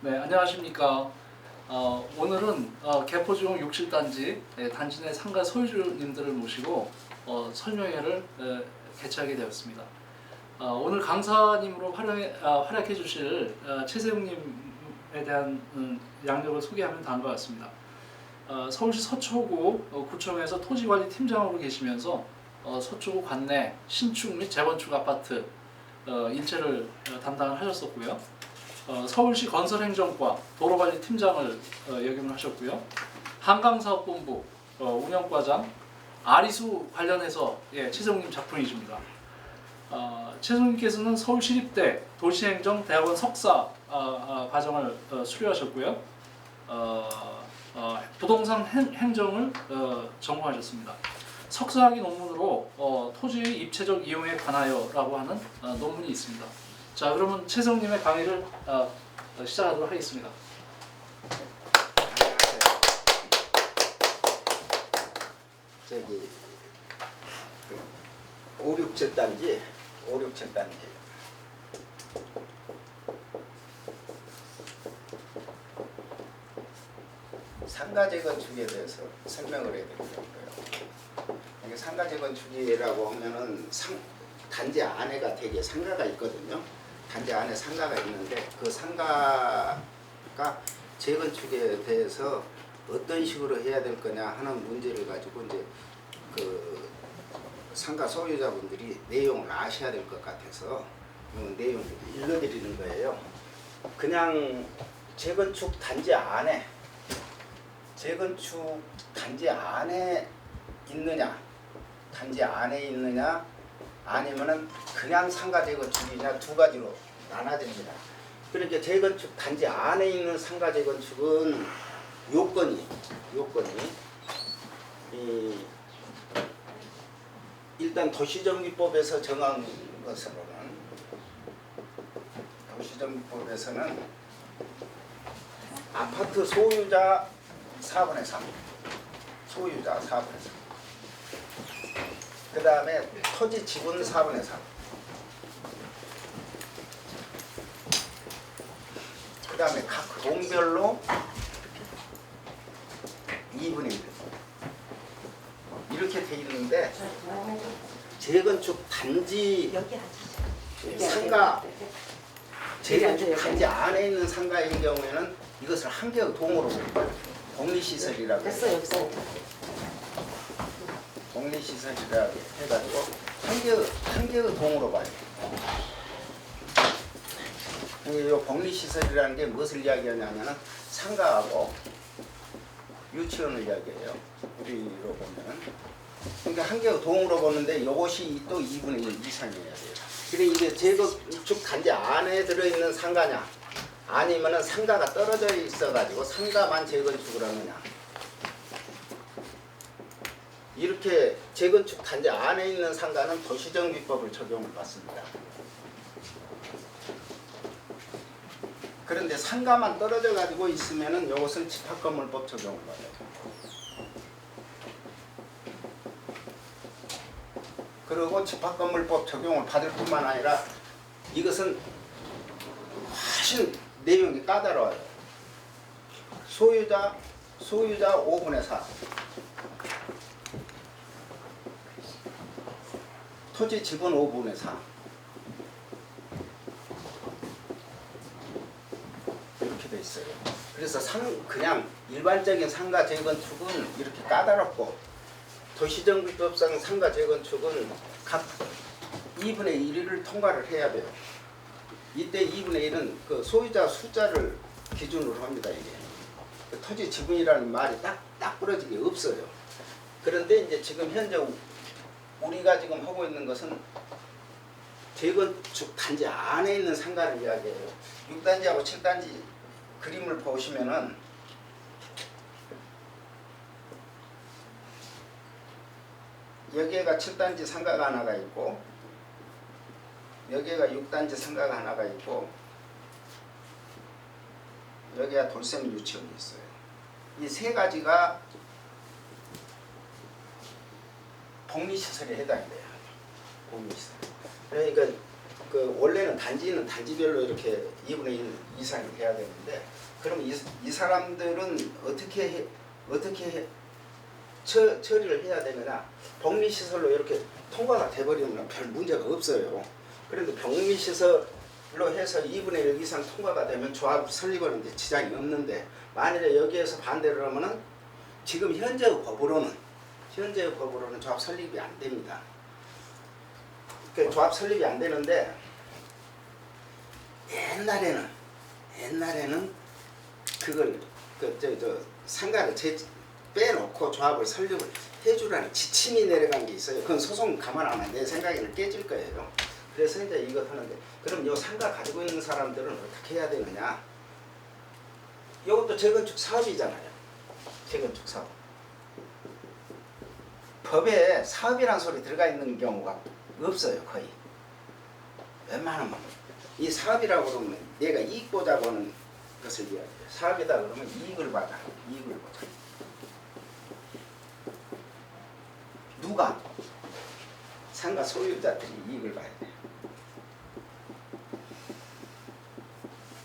네, 안녕하십니까. 오늘은 개포지공 67단지 단지 내 상가 소유주님들을 모시고 설명회를 개최하게 되었습니다. 오늘 강사님으로 활약해 주실 최세웅님에 대한 양력을 소개하면 다음과 같습니다. 서울시 서초구 구청에서 토지관리팀장으로 계시면서 서초구 관내 신축 및 재건축 아파트 일체를 담당을 하셨었고요. 서울시 건설행정과 도로관리팀장을 역임을 하셨고요. 한강사업본부 운영과장 아리수 관련해서 최세웅님 작품이십니다. 최세웅님께서는 서울시립대 도시행정대학원 석사 과정을 수료하셨고요. 부동산 행정을 전공하셨습니다. 석사학위 논문으로 토지의 입체적 이용에 관하여라고 하는 논문이 있습니다. 자, 그러면 최세웅님의 강의를 시작하도록 하겠습니다. 저기 567단지 상가 재건축에 대해서 설명을 해야 될 거예요. 이게 상가 재건축이라고 하면은 단지 안에가 되게 상가가 있거든요. 단지 안에 상가가 있는데 그 상가가 재건축에 대해서 어떤 식으로 해야 될 거냐 하는 문제를 가지고 이제 그 상가 소유자분들이 내용을 아셔야 될 것 같아서 내용을 읽어드리는 거예요. 그냥 재건축 단지 안에 있느냐 아니면은 그냥 상가 재건축이냐 두 가지로 나눠집니다. 그러니까 재건축 단지 안에 있는 상가 재건축은 요건이 일단 도시정비법에서 정한 것으로는 아파트 소유자 4분의 3 그 다음에 토지 지분 4분의 3 그 다음에 각 동별로 2분의 1 이렇게 돼 있는데 재건축 단지 상가 재건축 단지 안에 있는 상가인 경우에는 이것을 한 개의 동으로 독립시설이라고 독립시설이라고 해가지고 한 개의 동으로 봐요. 이 독립시설이라는 게 무엇을 이야기하냐면은 상가하고 유치원을 이야기해요. 우리로 보면은. 그러니까 한 개의 동으로 보는데 이것이 또 2분의 1 이상이어야 돼요. 그래 이게 재건축 단지 안에 들어있는 상가냐 아니면은 상가가 떨어져 있어가지고 상가만 재건축을 하느냐. 이렇게 재건축 단지 안에 있는 상가는 도시정비법을 적용을 받습니다. 그런데 상가만 떨어져 가지고 있으면은 이것은 집합건물법 적용을 받아요. 그리고 집합건물법 적용을 받을 뿐만 아니라 이것은 훨씬 내용이 까다로워요. 소유자 5분의 4 토지 지분 5분의 4 이렇게 돼 있어요. 그래서 그냥 일반적인 상가 재건축은 이렇게 까다롭고 도시정비법상 상가 재건축은 각 2분의 1을 통과를 해야 돼요. 이때 2분의 1은 그 소유자 숫자를 기준으로 합니다. 이게 그 토지 지분이라는 말이 딱 부러지게 없어요. 그런데 이제 지금 현재 우리가 지금 하고 있는 것은 재건축 단지 안에 있는 상가를 이야기해요. 6단지하고 7단지 그림을 보시면은 여기가 7단지 상가가 하나가 있고 여기가 6단지 상가가 하나가 있고 여기가 돌쇠물 유치원이 있어요. 이 세 가지가 복리시설에 해당이 돼요. 복리시설. 그러니까 그 원래는 단지는 단지별로 이렇게 2분의 1 이상이 돼야 되는데 그럼 이 사람들은 어떻게 처리를 해야 되느냐. 복리시설로 이렇게 통과가 돼버리면 별 문제가 없어요. 그런데 복리시설로 해서 2분의 1 이상 통과가 되면 조합 설립하는데 지장이 없는데 만일에 여기에서 반대를 하면은 지금 현재의 법으로는 조합 설립이 안 됩니다. 그 조합 설립이 안 되는데 옛날에는 그걸 상가를 빼놓고 조합을 설립을 해주라는 지침이 내려간 게 있어요. 그건 소송 감안하면 내 생각에는 깨질 거예요. 그래서 이제 이것 하는데 그럼 요 상가 가지고 있는 사람들은 어떻게 해야 되느냐? 이것도 재건축 사업이잖아요. 재건축 사업. 법에 사업이라는 소리 들어가 있는 경우가 없어요. 거의. 웬만하면 이 사업이라고 그러면 내가 이익 보자고 하는 것을 이야기해요. 사업이다 그러면 이익을 보자. 누가? 상가 소유자들이 이익을 봐야 돼요.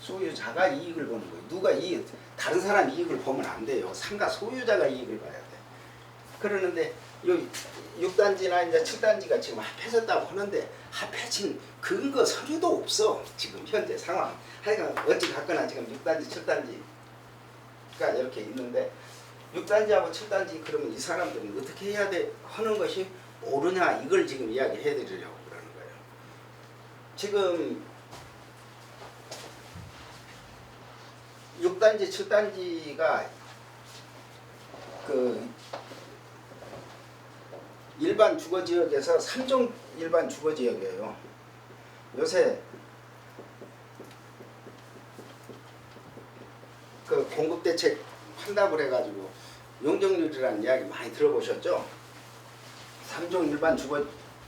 소유자가 이익을 보는 거예요. 누가 다른 사람 이익을 보면 안 돼요. 상가 소유자가 이익을 봐야 돼. 그러는데 요 6단지나 이제 7단지가 지금 합해졌다고 하는데 합해진 근거 서류도 없어. 지금 현재 상황. 하여간 어찌 갔거나 지금 6단지, 7단지가 이렇게 있는데 6단지하고 7단지 그러면 이 사람들은 어떻게 해야 돼? 하는 것이 모르냐 이걸 지금 이야기해 드리려고 그러는 거예요. 지금 6단지, 7단지가 그 일반 주거지역에서 3종 일반 주거지역이에요. 요새 그 공급대책 한다고 해가지고 용적률이라는 이야기 많이 들어보셨죠? 3종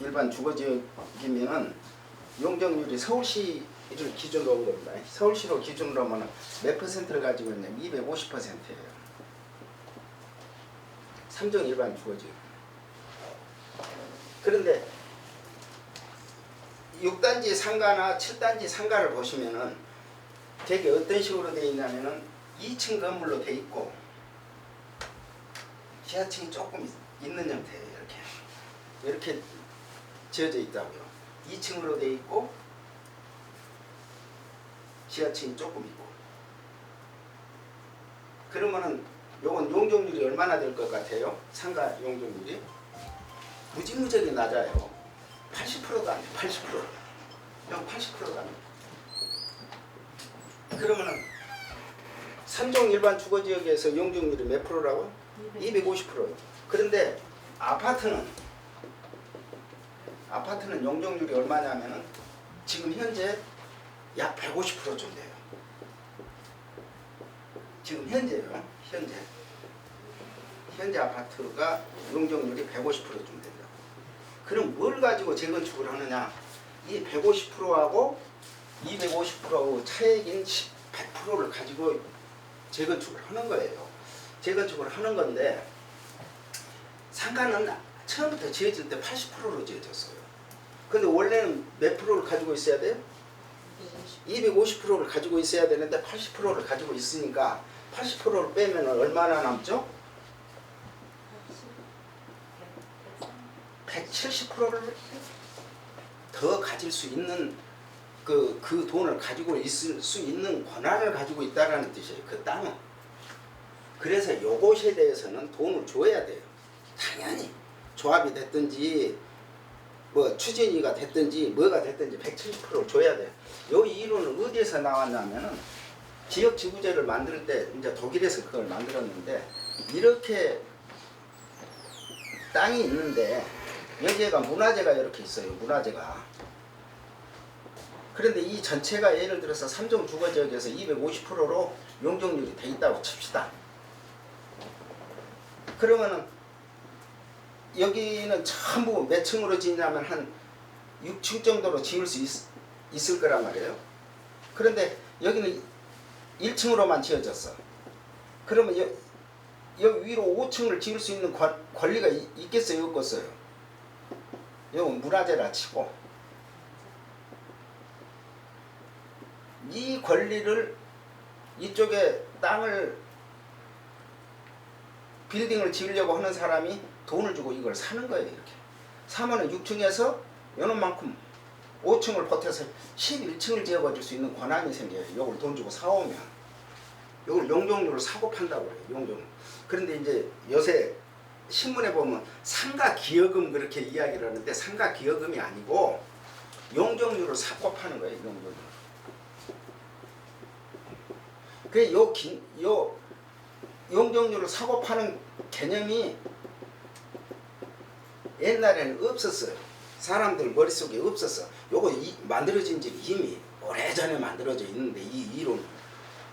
일반 주거지역이면은 용적률이 서울시를 기준으로 한 겁니다. 서울시로 기준으로 하면 몇 퍼센트를 가지고 있냐면 250%예요. 3종 일반 주거지역. 그런데 6단지 상가나 7단지 상가를 보시면은 되게 어떤 식으로 되어 있냐면은 2층 건물로 되어 있고 지하층이 조금 있는 형태예요. 이렇게 지어져 있다고요. 2층으로 되어 있고 지하층이 조금 있고. 그러면은 요건 용적률이 얼마나 될 것 같아요? 상가 용적률이 무지무지하게 낮아요. 80%도 안 돼. 80%. 형 80%도 안 돼. 그러면은 3종 일반 주거지역에서 용적률이 몇 프로라고? 250%. 그런데 아파트는 용적률이 얼마냐면은 지금 현재 약 150%쯤 돼요. 지금 현재요. 현재 아파트가 용적률이 150%쯤 된다. 그럼 뭘 가지고 재건축을 하느냐? 이 150%하고 250%하고 차액인 100%를 가지고 재건축을 하는 거예요. 재건축을 하는 건데 상가는 처음부터 지어질 때 80%로 지어졌어요. 근데 원래는 몇 프로를 가지고 있어야 돼요? 250%를 가지고 있어야 되는데 80%를 가지고 있으니까 80%를 빼면 얼마나 남죠? 170%를 더 가질 수 있는 그 돈을 가지고 있을 수 있는 권한을 가지고 있다라는 뜻이에요. 그 땅은. 그래서 요것에 대해서는 돈을 줘야 돼요. 당연히 조합이 됐든지 뭐 추진위가 됐든지 뭐가 됐든지 170%를 줘야 돼요. 요 이론은 어디에서 나왔냐면은 지역지구제를 만들 때 이제 독일에서 그걸 만들었는데 이렇게 땅이 있는데 여기에가 문화재가 이렇게 있어요. 문화재가. 그런데 이 전체가 예를 들어서 3종 주거지역에서 250%로 용적률이 돼 있다고 칩시다. 그러면은 여기는 전부 몇 층으로 짓냐면 한 6층 정도로 지을 수 있을 거란 말이에요. 그런데 여기는 1층으로만 지어졌어. 그러면 여기 위로 5층을 지을 수 있는 권리가 있겠어요? 없겠어요? 이건 문화재라 치고 이 권리를 이쪽에 땅을 빌딩을 지으려고 하는 사람이 돈을 주고 이걸 사는 거예요. 이렇게 사면은 6층에서 요놈만큼 5층을 보태서 11층을 지어버릴 수 있는 권한이 생겨요. 이걸 돈 주고 사오면 이걸 용적률을 사고 판다고 해요. 용적률. 그런데 이제 요새 신문에 보면 상가 기여금 그렇게 이야기를 하는데 상가 기여금이 아니고 용적률을 사고 파는 거예요. 용적률. 그 요 용적률을 사고 파는 개념이 옛날에는 없었어요. 사람들 머릿속에 없었어. 요거 만들어진 지 이미 오래전에 만들어져 있는데 이 이론.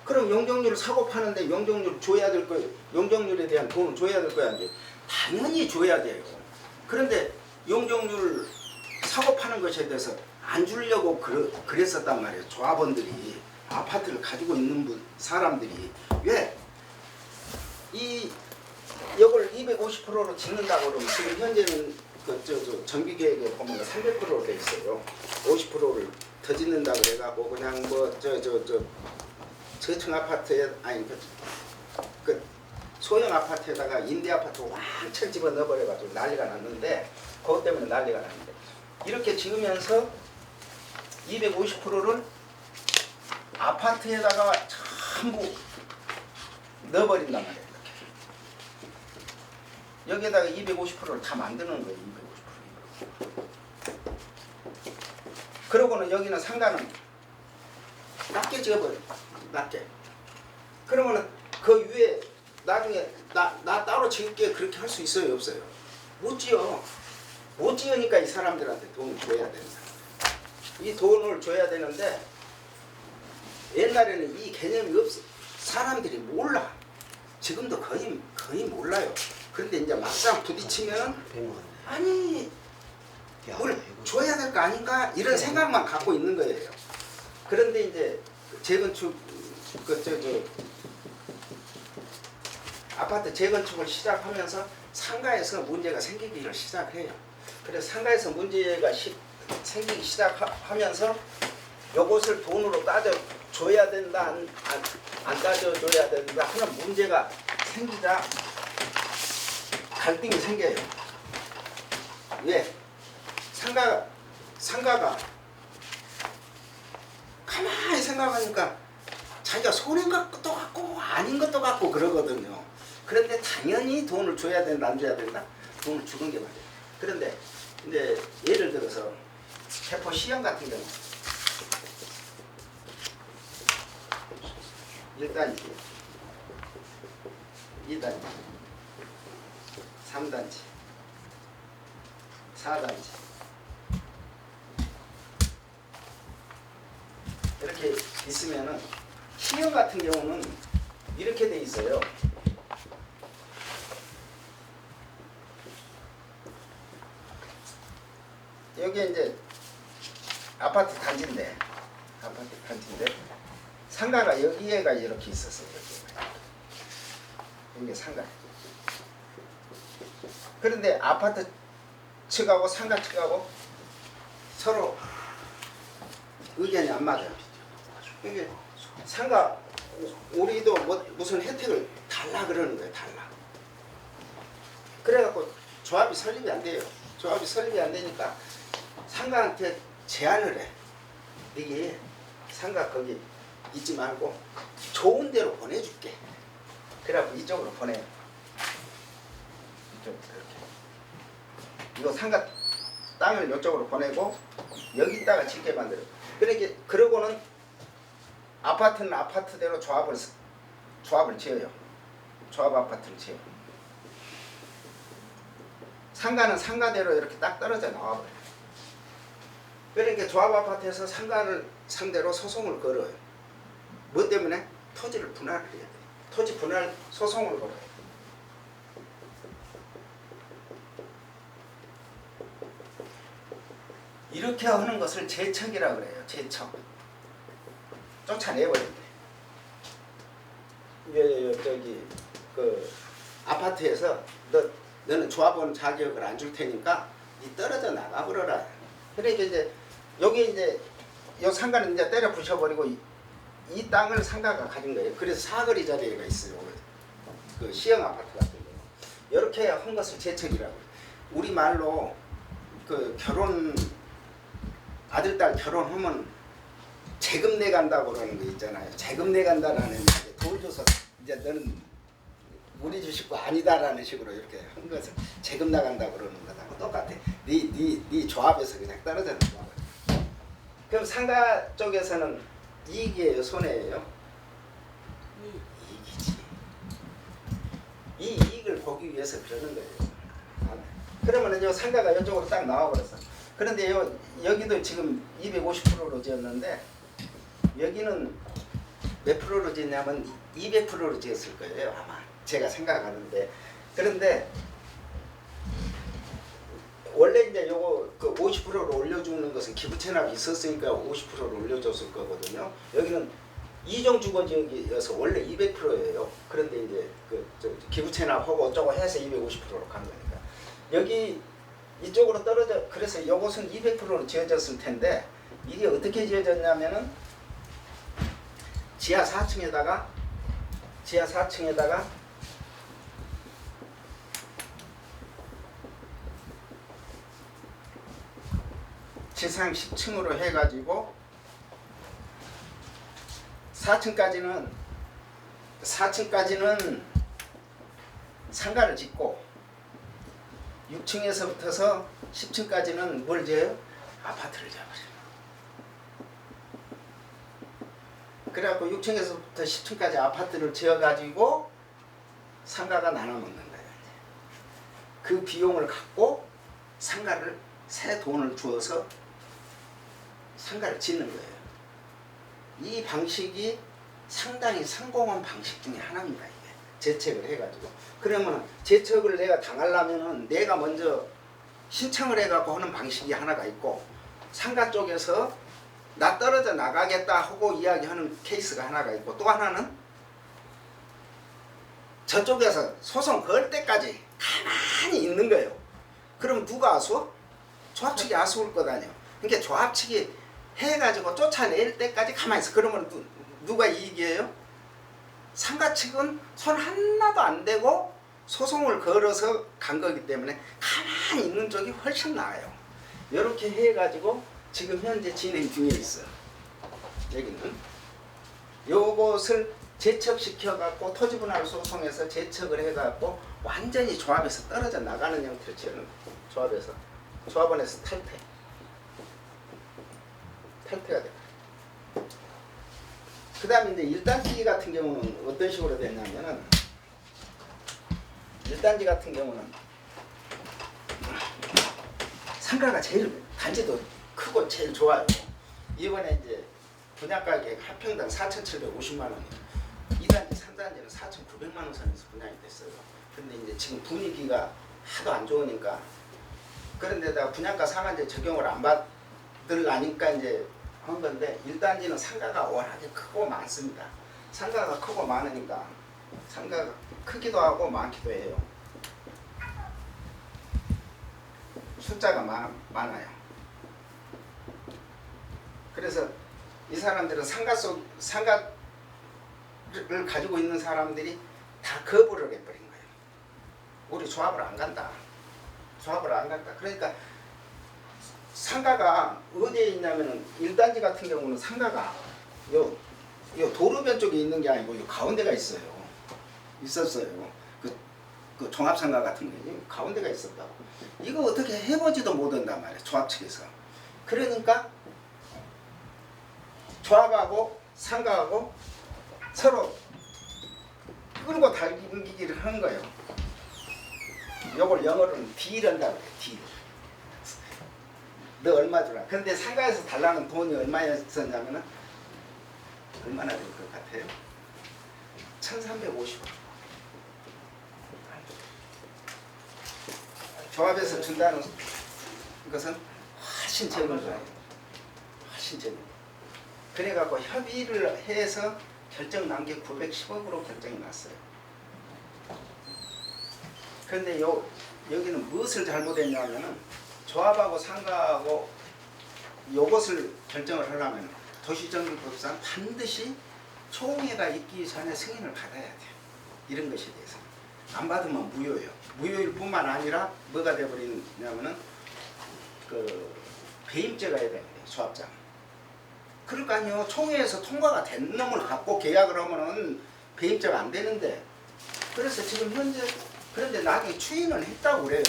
그럼 용적률을 사고 파는데 용적률 줘야 될 거예요. 용적률에 대한 돈을 줘야 될 거야. 이제 당연히 줘야 돼요. 그런데 용적률 사고 파는 것에 대해서 안 주려고 그랬었단 말이에요. 조합원들이 아파트를 가지고 있는 사람들이 왜 이걸 250%로 짓는다고 그러면 지금 현재는 정비계획에 보면 300%로 돼 있어요. 50%를 더 짓는다 그래가고 그냥 저층 아파트에 아니 그 소형 아파트에다가 임대 아파트 왕창 집어 넣어버려가지고 난리가 났는데 그것 때문에 난리가 났는데 이렇게 지으면서 250%를 아파트에다가 전부 넣어버린단 말이에요. 여기에다가 250%를 다 만드는 거예요. 250%. 그러고는 여기는 상가는 낮게 지어버려요. 낮게. 그러면은 그 위에 나중에 나 따로 지을게 그렇게 할 수 있어요? 없어요? 못 지어. 못 지으니까 이 사람들한테 돈을 줘야 된다. 이 돈을 줘야 되는데 옛날에는 이 개념이 없어. 사람들이 몰라. 지금도 거의 몰라요. 그런데 이제 막상 부딪히면 아니 뭘 줘야 될 거 아닌가 이런 생각만 갖고 있는 거예요. 그런데 이제 재건축 아파트 재건축을 시작하면서 상가에서 문제가 생기기를 시작해요. 그래서 상가에서 문제가 생기기 시작하면서 요것을 돈으로 따져줘야 된다 안 따져줘야 된다 하는 문제가 생기자 갈등이 생겨요. 왜? 상가가 가만히 생각하니까 자기가 손해인 것도 같고 아닌 것도 같고 그러거든요. 그런데 당연히 돈을 줘야 된다 안 줘야 된다? 돈을 주는 게 맞아요. 그런데 이제 예를 들어서 세포 시형 같은 경우 1단지, 2단지, 3단지, 4단지 이렇게 있으면은 시형 같은 경우는 이렇게 돼 있어요. 여기 이제 아파트 단지인데 상가가 여기에가 이렇게 있었어요. 여기 상가. 그런데 아파트 측하고 상가 측하고 서로 의견이 안 맞아요. 이게 상가 우리도 무슨 혜택을 달라 그러는 거예요. 달라. 그래갖고 조합이 설립이 안 돼요. 조합이 설립이 안 되니까 상가한테 제안을 해. 이게 상가 거기 있지 말고 좋은 데로 보내줄게. 그래갖고 이쪽으로 보내요. 이쪽 이렇게. 이거 상가 땅을 이쪽으로 보내고 여기다가 짓게 만들어. 그러고는 아파트는 아파트대로 조합을 지어요. 조합 아파트를 지어요. 상가는 상가대로 이렇게 딱 떨어져 나와버려요. 그러니까 조합 아파트에서 상가를 상대로 소송을 걸어요. 뭐 때문에? 토지를 분할을 해야 돼요. 토지 분할 소송을 걸어요. 이렇게 하는 것을 재척이라고 그래요. 재척. 쫓아내버린대. 아파트에서 너는 조합원 자격을 안 줄 테니까 니 떨어져 나가버려라. 그러니까 이제 여기 이제 요 상가는 이제 때려 부셔버리고 이 땅을 상가가 가진 거예요. 그래서 사거리 자리가 있어요. 그 시형 아파트 같은 거. 이렇게 한 것을 제척이라고. 우리 말로 그 결혼 아들 딸 결혼하면 재금 내 간다고 그러는 거 있잖아요. 재금 내 간다라는 이제 돈 줘서 이제 너는 우리 주식 거 아니다라는 식으로 이렇게 한 것을 재금 나간다고 그러는 거하고 똑같아. 네 조합에서 그냥 떨어지는 거야. 그럼 상가 쪽에서는 이익이에요, 손해예요? 이익이지. 이 이익을 보기 위해서 그러는 거예요. 그러면 요 상가가 이쪽으로 딱 나와버렸어. 그런데 여기도 지금 250%로 지었는데 여기는 몇 프로로 지었냐면 200%로 지었을 거예요, 아마. 제가 생각하는데. 그런데 원래 이제 요거 그 50%로 올려주는 것은 기부 체납이 있었으니까 50%로 올려줬을 거거든요. 여기는 이종 주거 지역이어서 원래 200%예요. 그런데 이제 기부 체납하고 어쩌고 해서 250%로 간 거니까. 여기 이쪽으로 떨어져. 그래서 요것은 200%로 지어졌을 텐데 이게 어떻게 지어졌냐면은 지하 4층에다가 지상 10층으로 해가지고 4층까지는 상가를 짓고 6층에서부터서 10층까지는 뭘 지어요? 아파트를 지어버려요. 그래갖고 6층에서부터 10층까지 아파트를 지어가지고 상가가 나눠먹는 거예요. 그 비용을 갖고 상가를 새 돈을 주어서 상가를 짓는 거예요. 이 방식이 상당히 성공한 방식 중에 하나입니다. 이게 재책을 해가지고. 그러면 재책을 내가 당하려면은 내가 먼저 신청을 해갖고 하는 방식이 하나가 있고, 상가 쪽에서 나 떨어져 나가겠다 하고 이야기하는 케이스가 하나가 있고, 또 하나는 저쪽에서 소송 걸 때까지 가만히 있는 거예요. 그럼 누가 아수어? 조합 측이 아수을 거 아니에요. 그러니까 조합 측이 해가지고 쫓아낼 때까지 가만히 있어. 그러면 누가 이익이에요? 상가 측은 손 하나도 안 대고 소송을 걸어서 간 거기 때문에 가만히 있는 쪽이 훨씬 나아요. 이렇게 해가지고 지금 현재 진행 중에 있어요. 여기는 요것을 재척시켜갖고 토지분할 소송에서 재척을 해갖고 완전히 조합에서 떨어져 나가는 형태로 지는 조합원에서 탈퇴가 돼요. 그 다음에 이제 1단지 같은 경우는 어떤 식으로 됐냐면은, 1단지 같은 경우는 상가가 제일 단지도 크고 제일 좋아요. 이번에 이제 분양가격이 한 평당 4,750만 원이에요. 2단지, 3단지는 4,900만 원 선에서 분양이 됐어요. 근데 이제 지금 분위기가 하도 안 좋으니까, 그런데다가 분양가 상한제 적용을 안 받으려니까 이제 한 건데, 1단지는 상가가 워낙에 크고 많습니다. 상가가 크고 많으니까 상가가 크기도 하고 많기도 해요. 숫자가 많아요. 그래서 이 사람들은 상가를 가지고 있는 사람들이 다 거부를 해버린 거예요. 우리 조합을 안 간다. 그러니까 상가가 어디에 있냐면은 1단지 같은 경우는 상가가 요 도로변 쪽에 있는 게 아니고 요 가운데가 있었어요. 그 종합상가 같은 게 가운데가 있었다고. 이거 어떻게 해보지도 못한단 말이에요, 조합 측에서. 그러니까 조합하고 상가하고 서로 끌고 당기기를 하는 거예요. 요걸 영어로는 딜한다고 해요. 딜. 너 얼마 주라. 근데 상가에서 달라는 돈이 얼마였었냐면은, 얼마나 될 것 같아요? 1,350원. 조합에서 준다는 것은 훨씬 적은 거예요. 훨씬 적은. 그래갖고 협의를 해서 결정 난 게 910억으로 결정이 났어요. 그런데 여기는 무엇을 잘못했냐면은, 조합하고 상가하고 요것을 결정을 하려면 도시정비법상 반드시 총회가 있기 전에 승인을 받아야 돼요. 이런 것에 대해서. 안 받으면 무효예요. 무효일 뿐만 아니라 뭐가 돼버리냐면은 그 배임죄가 해야 되는데 조합장. 그럴 거 아니에요. 총회에서 통과가 된 놈을 갖고 계약을 하면은 배임죄가 안 되는데. 그래서 지금 현재 그런데 나중에 추인을 했다고 그래요.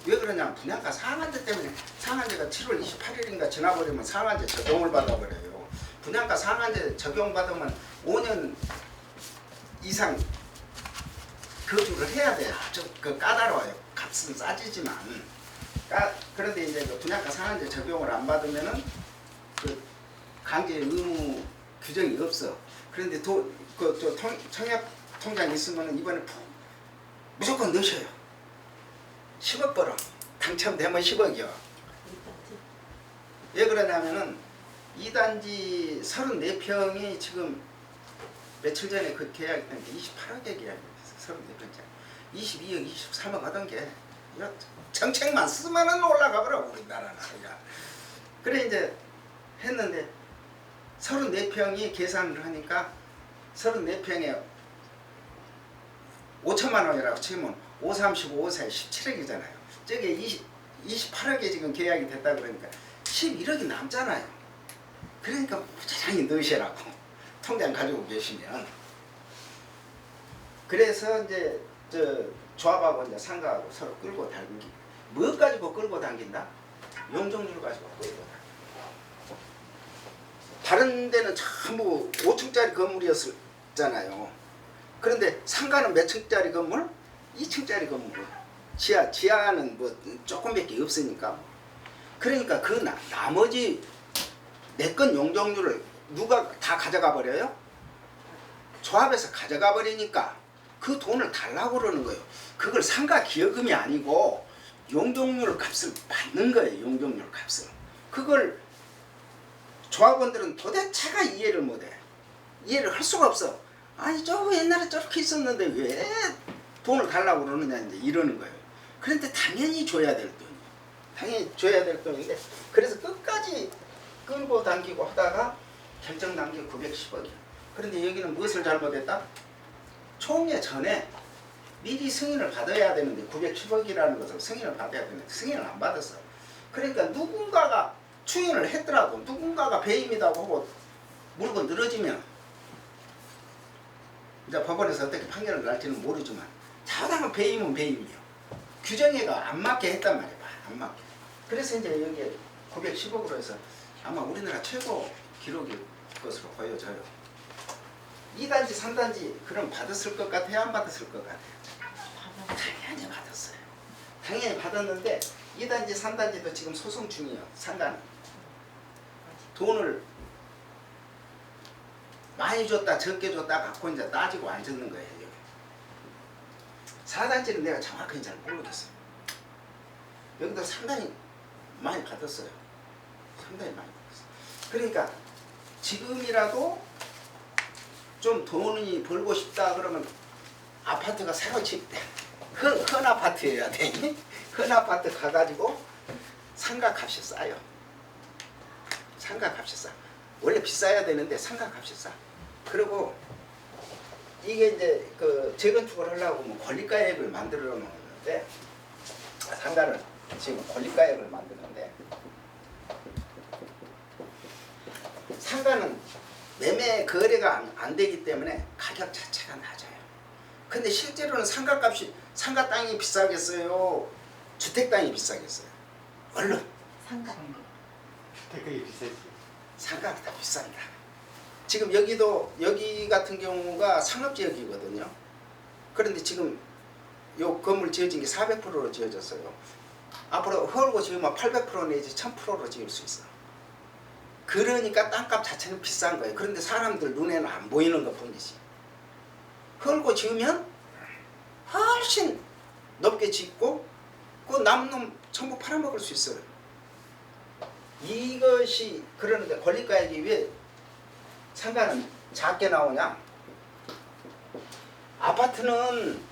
왜 그러냐면 분양가 상한제 때문에 상한제가 7월 28일인가 지나버리면 상한제 적용을 받아버려요. 분양가 상한제 적용받으면 5년 이상 거주를 해야 돼요. 그 까다로워요. 값은 싸지지만. 그런데 이제 그 분양가 상한제 적용을 안 받으면은 그 강제 의무 규정이 없어. 그런데 청약 통장 있으면은 이번에 무조건 넣으셔요. 10억 벌어. 당첨되면 10억이요. 왜 그러냐면은 2단지 34평이 지금 며칠 전에 그 계약했던 게 28억에 계약했어. 34평짜리. 22억, 23억 하던 게 정책만 쓰면은 올라가 버려 우리나라는. 그래 이제 했는데 34평이 계산을 하니까 34평에 5천만 원이라고 치면 5, 35, 5, 4, 17억이잖아요. 저게 28억에 지금 계약이 됐다 그러니까 11억이 남잖아요. 그러니까 부지런히 넣으시라고. 통장 가지고 계시면. 그래서 이제 조합하고 이제 상가하고 서로 끌고 당기. 뭐 가지고 끌고 당긴다? 용적률 가지고 끌고 당긴다. 다른 데는 전부 5층짜리 건물이었잖아요. 그런데 상가는 몇 층짜리 건물? 2층짜리 건물. 지하는 뭐 조금밖에 없으니까. 그러니까 그 나머지 내 건 용적률을 누가 다 가져가 버려요? 조합에서 가져가 버리니까 그 돈을 달라고 그러는 거예요. 그걸 상가 기여금이 아니고 용적률 값을 받는 거예요. 용적률 값을. 그걸 조합원들은 도대체가 이해를 못해. 이해를 할 수가 없어. 아니 저 옛날에 저렇게 있었는데 왜 돈을 달라고 그러느냐 이제 이러는 거예요. 그런데 당연히 줘야 될 돈이에요. 당연히 줘야 될 돈인데 그래서 끝까지 끌고 당기고 하다가 결정 난 게 910억이에요. 그런데 여기는 무엇을 잘못했다? 총회 전에 미리 승인을 받아야 되는데 910억이라는 것을 승인을 받아야 되는데 승인을 안 받았어요. 그러니까 누군가가 추인을 했더라도 누군가가 배임이라고 하고 물건 늘어지면 이제 법원에서 어떻게 판결을 날지는 모르지만 타당한 배임은 배임이에요. 규정에가 안 맞게 했단 말이에요. 안 맞게. 그래서 이제 여기에 910억으로 해서 아마 우리나라 최고 기록일 것으로 보여져요. 2단지, 3단지 그럼 받았을 것 같아요? 안 받았을 것 같아요? 당연히 받았어요. 당연히 받았는데 2단지, 3단지도 지금 소송 중이에요. 상가는. 돈을 많이 줬다 적게 줬다 갖고 이제 따지고 안 줬는 거예요. 여기. 4단지는 내가 정확하게 잘 모르겠어요. 여기도 상당히 많이 받았어요. 상당히 많이 받았어요. 그러니까 지금이라도 좀 돈이 벌고 싶다 그러면 아파트가 새로 흔 아파트여야 되니? 흔 아파트 가가지고 상가 값이 싸요. 상가 값이 싸. 원래 비싸야 되는데 상가 값이 싸. 그리고 이게 이제 그 재건축을 하려고 하면 권리가액을 만들어 놓는데 상가는 지금 권리가액을 만드는데 상가는 매매 거래가 안 되기 때문에 가격 자체가 낮아요. 근데 실제로는 상가 땅이 비싸겠어요? 주택 땅이 비싸겠어요? 얼른 상가. 주택이 비싸지. 상가가 다 비싼다. 지금 여기 같은 경우가 상업지역이거든요. 그런데 지금 요 건물 지어진 게 400%로 지어졌어요. 앞으로 헐고 지으면 800% 내지 1000%로 지을 수 있어. 그러니까 땅값 자체는 비싼 거예요. 그런데 사람들 눈에는 안 보이는 것 뿐이지. 헐고 지으면 훨씬 높게 짓고 그 남은 놈 전부 팔아먹을 수 있어요. 이것이 그러는데 권리가액이 왜 상가는 작게 나오냐? 아파트는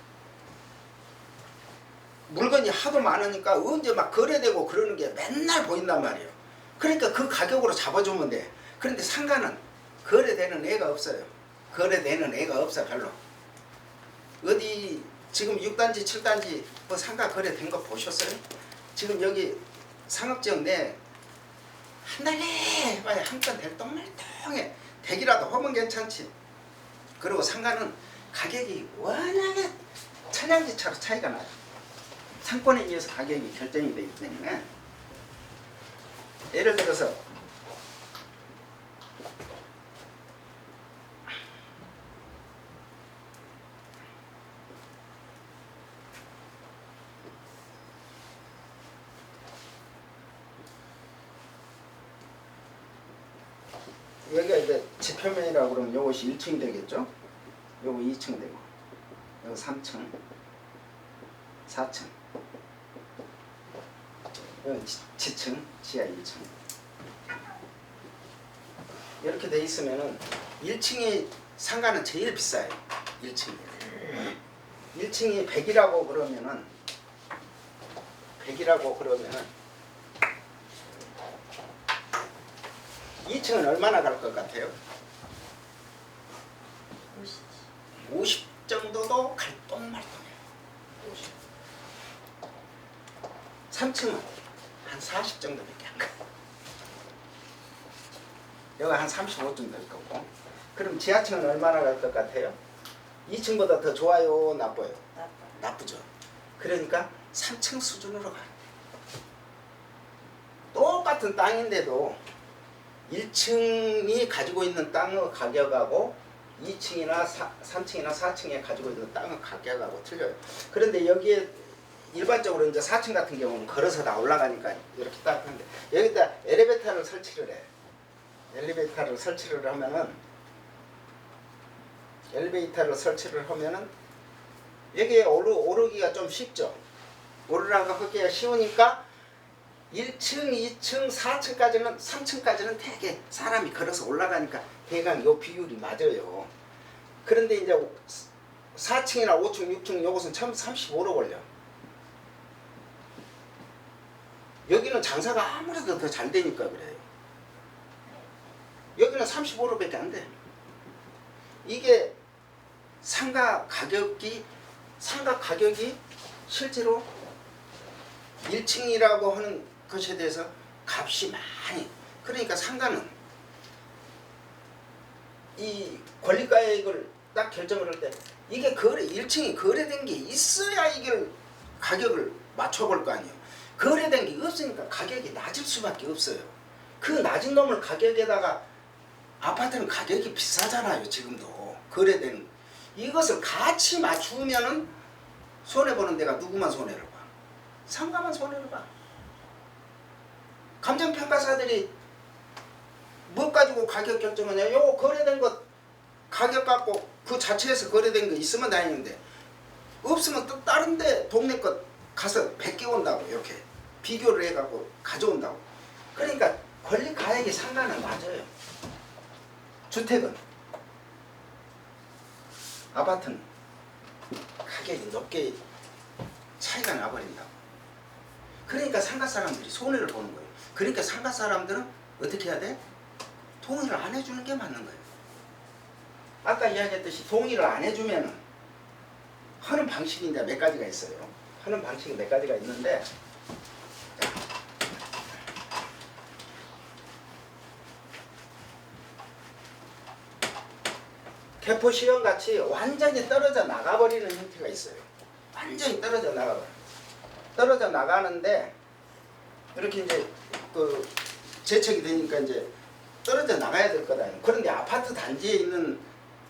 물건이 하도 많으니까 언제 막 거래되고 그러는 게 맨날 보인단 말이에요. 그러니까 그 가격으로 잡아주면 돼. 그런데 상가는 거래되는 애가 없어요. 거래되는 애가 없어 별로. 어디 지금 6단지 7단지 뭐 상가 거래된 거 보셨어요? 지금 여기 상업지역 내 한 달에 해봐야 한 건 될똥말똥해. 대기라도 하면 괜찮지. 그리고 상가는 가격이 워낙에 천양지차로 차이가 나요. 상권에 의해서 가격이 결정이 되기 때문에 예를 들어서 여기가 이제 지표면이라고 그러면 요것이 1층이 되겠죠? 요거 2층 되고 요거 3층 4층 요건 지층 지하 1층 이렇게 돼 있으면은 1층이 상가는 제일 비싸요. 1층이 100이라고 그러면은 2층은 얼마나 갈 것 같아요? 50 정도도 갈똥말똥해요. 50. 3층은 한 40 정도밖에 안 가요. 여기 한 35쯤 될 거고. 그럼 지하층은 얼마나 갈 것 같아요? 2층보다 더 좋아요, 나빠요? 나쁘죠. 그러니까 3층 수준으로 가요. 똑같은 땅인데도 1층이 가지고 있는 땅의 가격하고 2층이나 3층이나 4층에 가지고 있는 땅의 가격하고 틀려요. 그런데 여기에 일반적으로 이제 4층 같은 경우는 걸어서 다 올라가니까 이렇게 딱 하는데 여기다 엘리베이터를 설치를 해. 엘리베이터를 설치를 하면은 여기에 오르기가 좀 쉽죠. 오르라고 하기가 쉬우니까 1층, 2층, 4층까지는 3층까지는 되게 사람이 걸어서 올라가니까 대강 요 비율이 맞아요. 그런데 이제 4층이나 5층, 6층 요것은 처음 35로 걸려. 여기는 장사가 아무래도 더 잘 되니까 그래요. 여기는 35로밖에 안 돼. 이게 상가 가격이 실제로 1층이라고 하는 것에 대해서 값이 많이. 그러니까 상가는 이 권리가액을 딱 결정을 할 때 이게 1층이 거래된 게 있어야 이걸 가격을 맞춰볼 거 아니에요. 거래된 게 없으니까 가격이 낮을 수밖에 없어요. 그 낮은 놈을 가격에다가 아파트는 가격이 비싸잖아요. 지금도 거래되는 이것을 같이 맞추면은 손해보는 데가 누구만 손해를 봐? 상가만 손해를 봐. 감정평가사들이 뭐 가지고 가격 결정하냐? 요 거래된 것 가격 갖고 그 자체에서 거래된 거 있으면 다행인데 없으면 또 다른 데 동네 것 가서 베껴온다고 이렇게 비교를 해갖고 가져온다고. 그러니까 권리 가액이 상가는 맞아요. 주택은 아파트는 가격이 높게 차이가 나버린다고. 그러니까 상가 사람들이 손해를 보는 거예요. 그러니까 상가 사람들은 어떻게 해야 돼? 동의를 안 해주는 게 맞는 거예요. 아까 이야기했듯이 동의를 안 해주면 하는 방식이 이제 몇 가지가 있어요. 하는 방식이 몇 가지가 있는데 개포시형 같이 완전히 떨어져 나가버리는 형태가 있어요. 완전히 떨어져 나가버려. 떨어져 나가는데 이렇게 이제 그 재척이 되니까 이제 떨어져 나가야 될 거다. 그런데 아파트 단지에 있는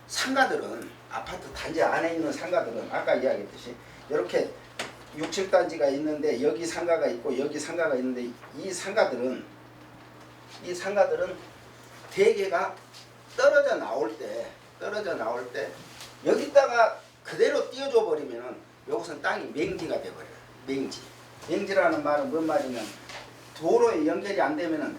상가들은 아파트 단지 안에 있는 상가들은 아까 이야기했듯이 이렇게 6, 7단지가 있는데 여기 상가가 있고 여기 상가가 있는데 이 상가들은 대개가 떨어져 나올 때 여기다가 그대로 띄워줘 버리면은 이것은 땅이 맹지가 돼버려요. 맹지라는 말은 뭔 말이냐면 도로에 연결이 안 되면은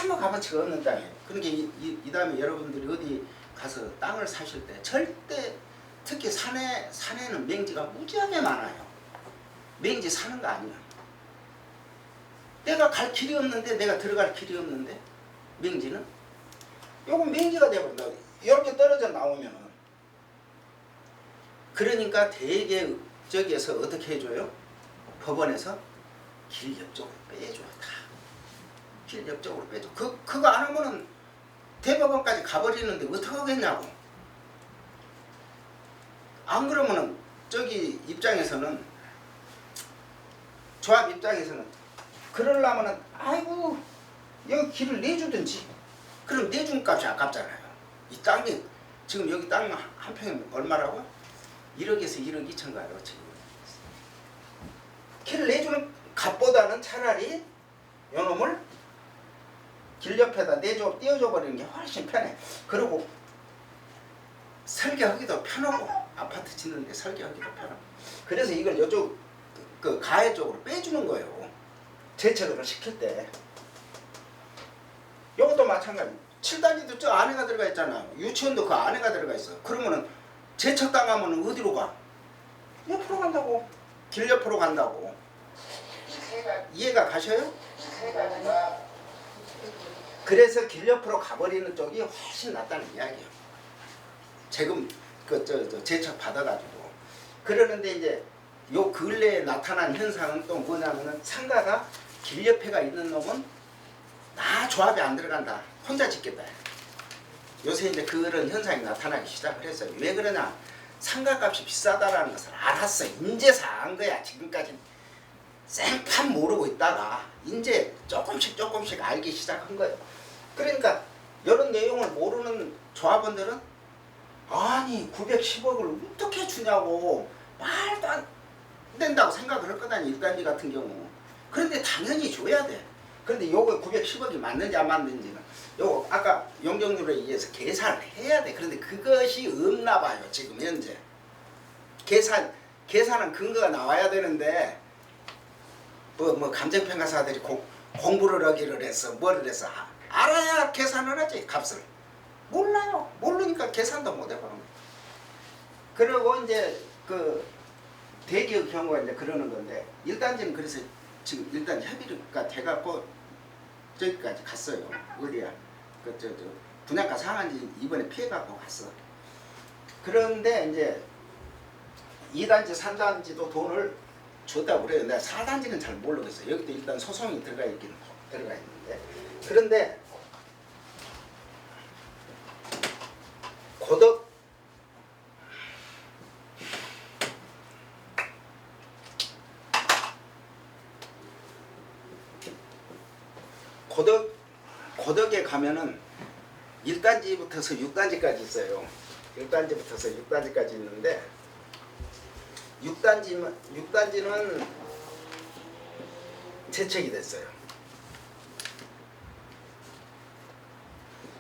아무 값어치가 없는 땅이에요. 그러니까 이 다음에 여러분들이 어디 가서 땅을 사실 때 절대 특히 산에는 맹지가 무지하게 많아요. 맹지 사는 거 아니야. 내가 갈 길이 없는데 내가 들어갈 길이 없는데 맹지는 요건 맹지가 돼버린다. 이렇게 떨어져 나오면은 그러니까 대개 저기에서 어떻게 해줘요? 법원에서 길 옆쪽으로 빼줘. 다. 길 옆쪽으로 빼줘. 그거 안 하면은 대법원까지 가버리는데 어떻게 하겠냐고. 안 그러면은 저기 입장에서는 조합 입장에서는 그러려면은 아이고 여기 길을 내주든지. 그럼 내준 값이 아깝잖아요. 이 땅이 지금 여기 땅 한 평이 얼마라고? 1억에서 1억 2천가요 지금. 길을 내주는 값보다는 차라리 요놈을 길 옆에다 띄워줘 버리는 게 훨씬 편해. 그리고 설계하기도 편하고 아파트 짓는데 설계하기도 편하고. 그래서 이걸 요쪽 그 가해 쪽으로 빼주는 거예요. 재척을 시킬 때. 이것도 마찬가지. 7단지도 저 안에가 들어가 있잖아요. 유치원도 그 안에가 들어가 있어. 그러면은 재척당하면 어디로 가? 옆으로 간다고. 길 옆으로 간다고. 이해가 가셔요? 그래서 길 옆으로 가버리는 쪽이 훨씬 낫다는 이야기예요. 재금 재척 받아가지고. 그러는데 이제 요 근래에 나타난 현상은 또 뭐냐면은 상가가 길 옆에가 있는 놈은 나 조합이 안 들어간다. 혼자 짓겠다. 요새 이제 그런 현상이 나타나기 시작을 했어요. 왜 그러냐? 상가값이 비싸다라는 것을 알았어. 인제서 안 거야. 지금까지 생판 모르고 있다가 이제 조금씩 알기 시작한 거예요. 그러니까 이런 내용을 모르는 조합원들은 아니 910억을 어떻게 주냐고 말도 안 된다고 생각을 했거든요. 1단지 같은 경우. 그런데 당연히 줘야 돼. 그런데 요거 910억이 맞는지 안 맞는지는 요거 아까 용적률에 의해서 계산을 해야 돼. 그런데 그것이 없나 봐요. 지금 현재. 계산은 근거가 나와야 되는데 뭐 감정평가사들이 공부를 하기를 했어. 뭐를 했어. 알아야 계산을 하지. 값을. 몰라요. 모르니까 계산도 못 해보는 거예요. 그리고 이제 그 대기업 경우가 이제 그러는 건데 1단지는 그래서 지금 일단 협의가 돼갖고 저기까지 갔어요. 어디야? 저 분양가 상한지 이번에 피해갖고 갔어. 그런데 이제 2단지, 3단지도 돈을 줬다고 그래요. 내가 4단지는 잘 모르겠어요. 여기도 일단 소송이 들어가 있는데. 그런데 고덕에 가면은 1단지부터서 6단지까지 있어요. 1단지부터서 6단지까지 있는데 6단지는 재척이 됐어요.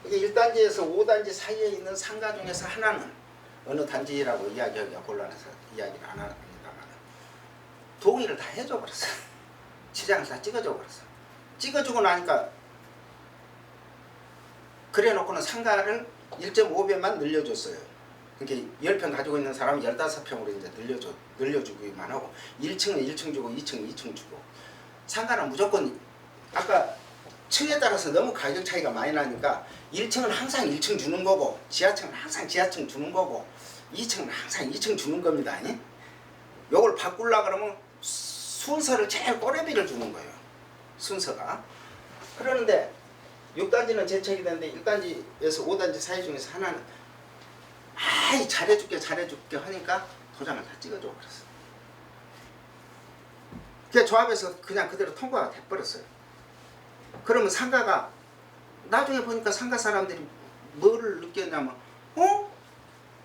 이게 1단지에서 5단지 사이에 있는 상가 중에서 하나는 어느 단지라고 이야기하기가 곤란해서 이야기를 안 합니다만 동의를 다 해줘 버렸어. 시장을 다 찍어줘 버렸어. 찍어주고 나니까 그래 놓고는 상가를 1.5배만 늘려줬어요. 그러니까 10평 가지고 있는 사람은 15평으로 이제 늘려주기만 하고 1층은 1층 주고 2층은 2층 주고 상가는 무조건 아까 층에 따라서 너무 가격 차이가 많이 나니까 1층은 항상 1층 주는 거고 지하층은 항상 지하층 주는 거고 2층은 항상 2층 주는 겁니다. 아니? 요걸 바꾸려고 그러면 순서를 제일 꼬레비를 주는 거예요. 순서가. 그러는데 6단지는 재척이 되는데 1단지에서 5단지 사이 중에서 하나는 아이 잘해줄게 하니까 도장을 다 찍어줘 버렸어. 그냥 조합에서 그냥 그대로 통과가 돼버렸어요. 그러면 상가가 나중에 보니까 상가 사람들이 뭐를 느꼈냐면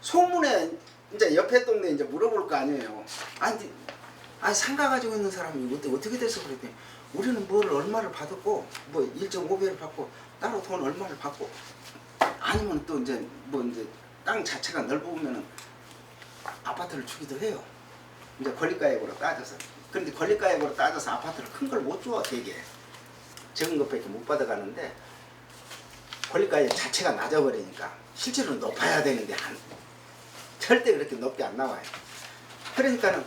소문에 이제 옆에 동네 이제 물어볼 거 아니에요. 아니 상가 가지고 있는 사람이 어떻게 돼서 그랬대. 우리는 뭘 얼마를 받았고 뭐 1.5배를 받고 따로 돈 얼마를 받고 아니면 또 이제 뭐 이제 땅 자체가 넓으면은 아파트를 주기도 해요. 이제 권리가액으로 따져서. 그런데 권리가액으로 따져서 아파트를 큰 걸 못 줘. 되게 적은 것밖에 못 받아가는데 권리가액 자체가 낮아버리니까 실제로 높아야 되는데 절대 그렇게 높게 안 나와요. 그러니까는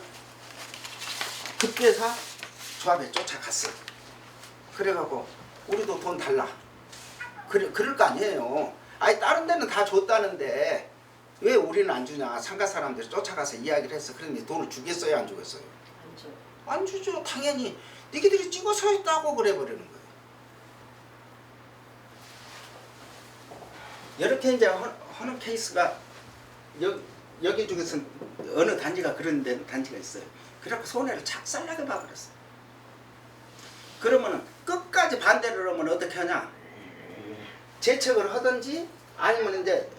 급해서 조합에 쫓아갔어. 그래갖고 우리도 돈 달라. 그럴 거 아니에요. 아니 다른 데는 다 줬다는데 왜 우리는 안 주냐. 상가 사람들이 쫓아가서 이야기를 했어. 그런데 돈을 주겠어요 안 주겠어요? 안 줘. 안 주죠. 당연히 니희들이 찍어서 했다고 그래 버리는 거예요. 이렇게 이제 하는 케이스가 여기 중에서 어느 단지가 그런 단지가 있어요. 그래갖고 손해를 착살나게 봐버렸어. 그러면은 끝까지 반대를 하면 어떻게 하냐? 재척을 하든지 아니면 이제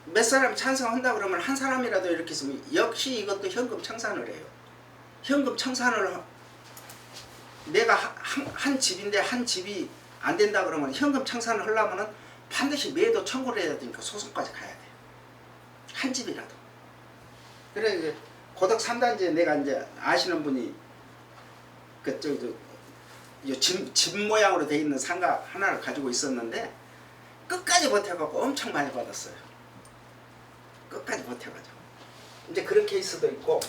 몇 사람이 찬성한다 그러면 한 사람이라도 이렇게 있으면 역시 이것도 현금 청산을 해요. 현금 청산을 내가 한 집인데 한 집이 안 된다 그러면 현금 청산을 하려면은 반드시 매도 청구를 해야 되니까 소송까지 가야 돼요. 한 집이라도. 그래 이제 고덕 3단지에 내가 이제 아시는 분이 집 모양으로 돼 있는 상가 하나를 가지고 있었는데 끝까지 버텨갖고 엄청 많이 받았어요. 끝까지 버텨가지고. 이제 그런 케이스도 있고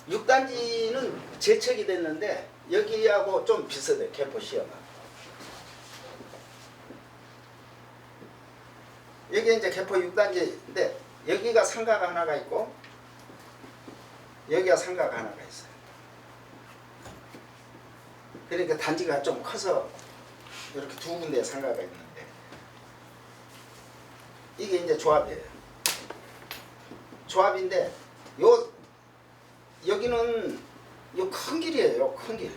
6단지는 재척이 됐는데 여기하고 좀 비슷해요. 개포 시험은. 여기 이제 개포 6단지인데 여기가 상가가 하나가 있고 여기가 상가가 하나가 있어요. 그러니까 단지가 좀 커서 이렇게 두 군데 상가가 있는데 이게 이제 조합이에요. 조합인데 여기는 요 큰 길이에요. 큰 길.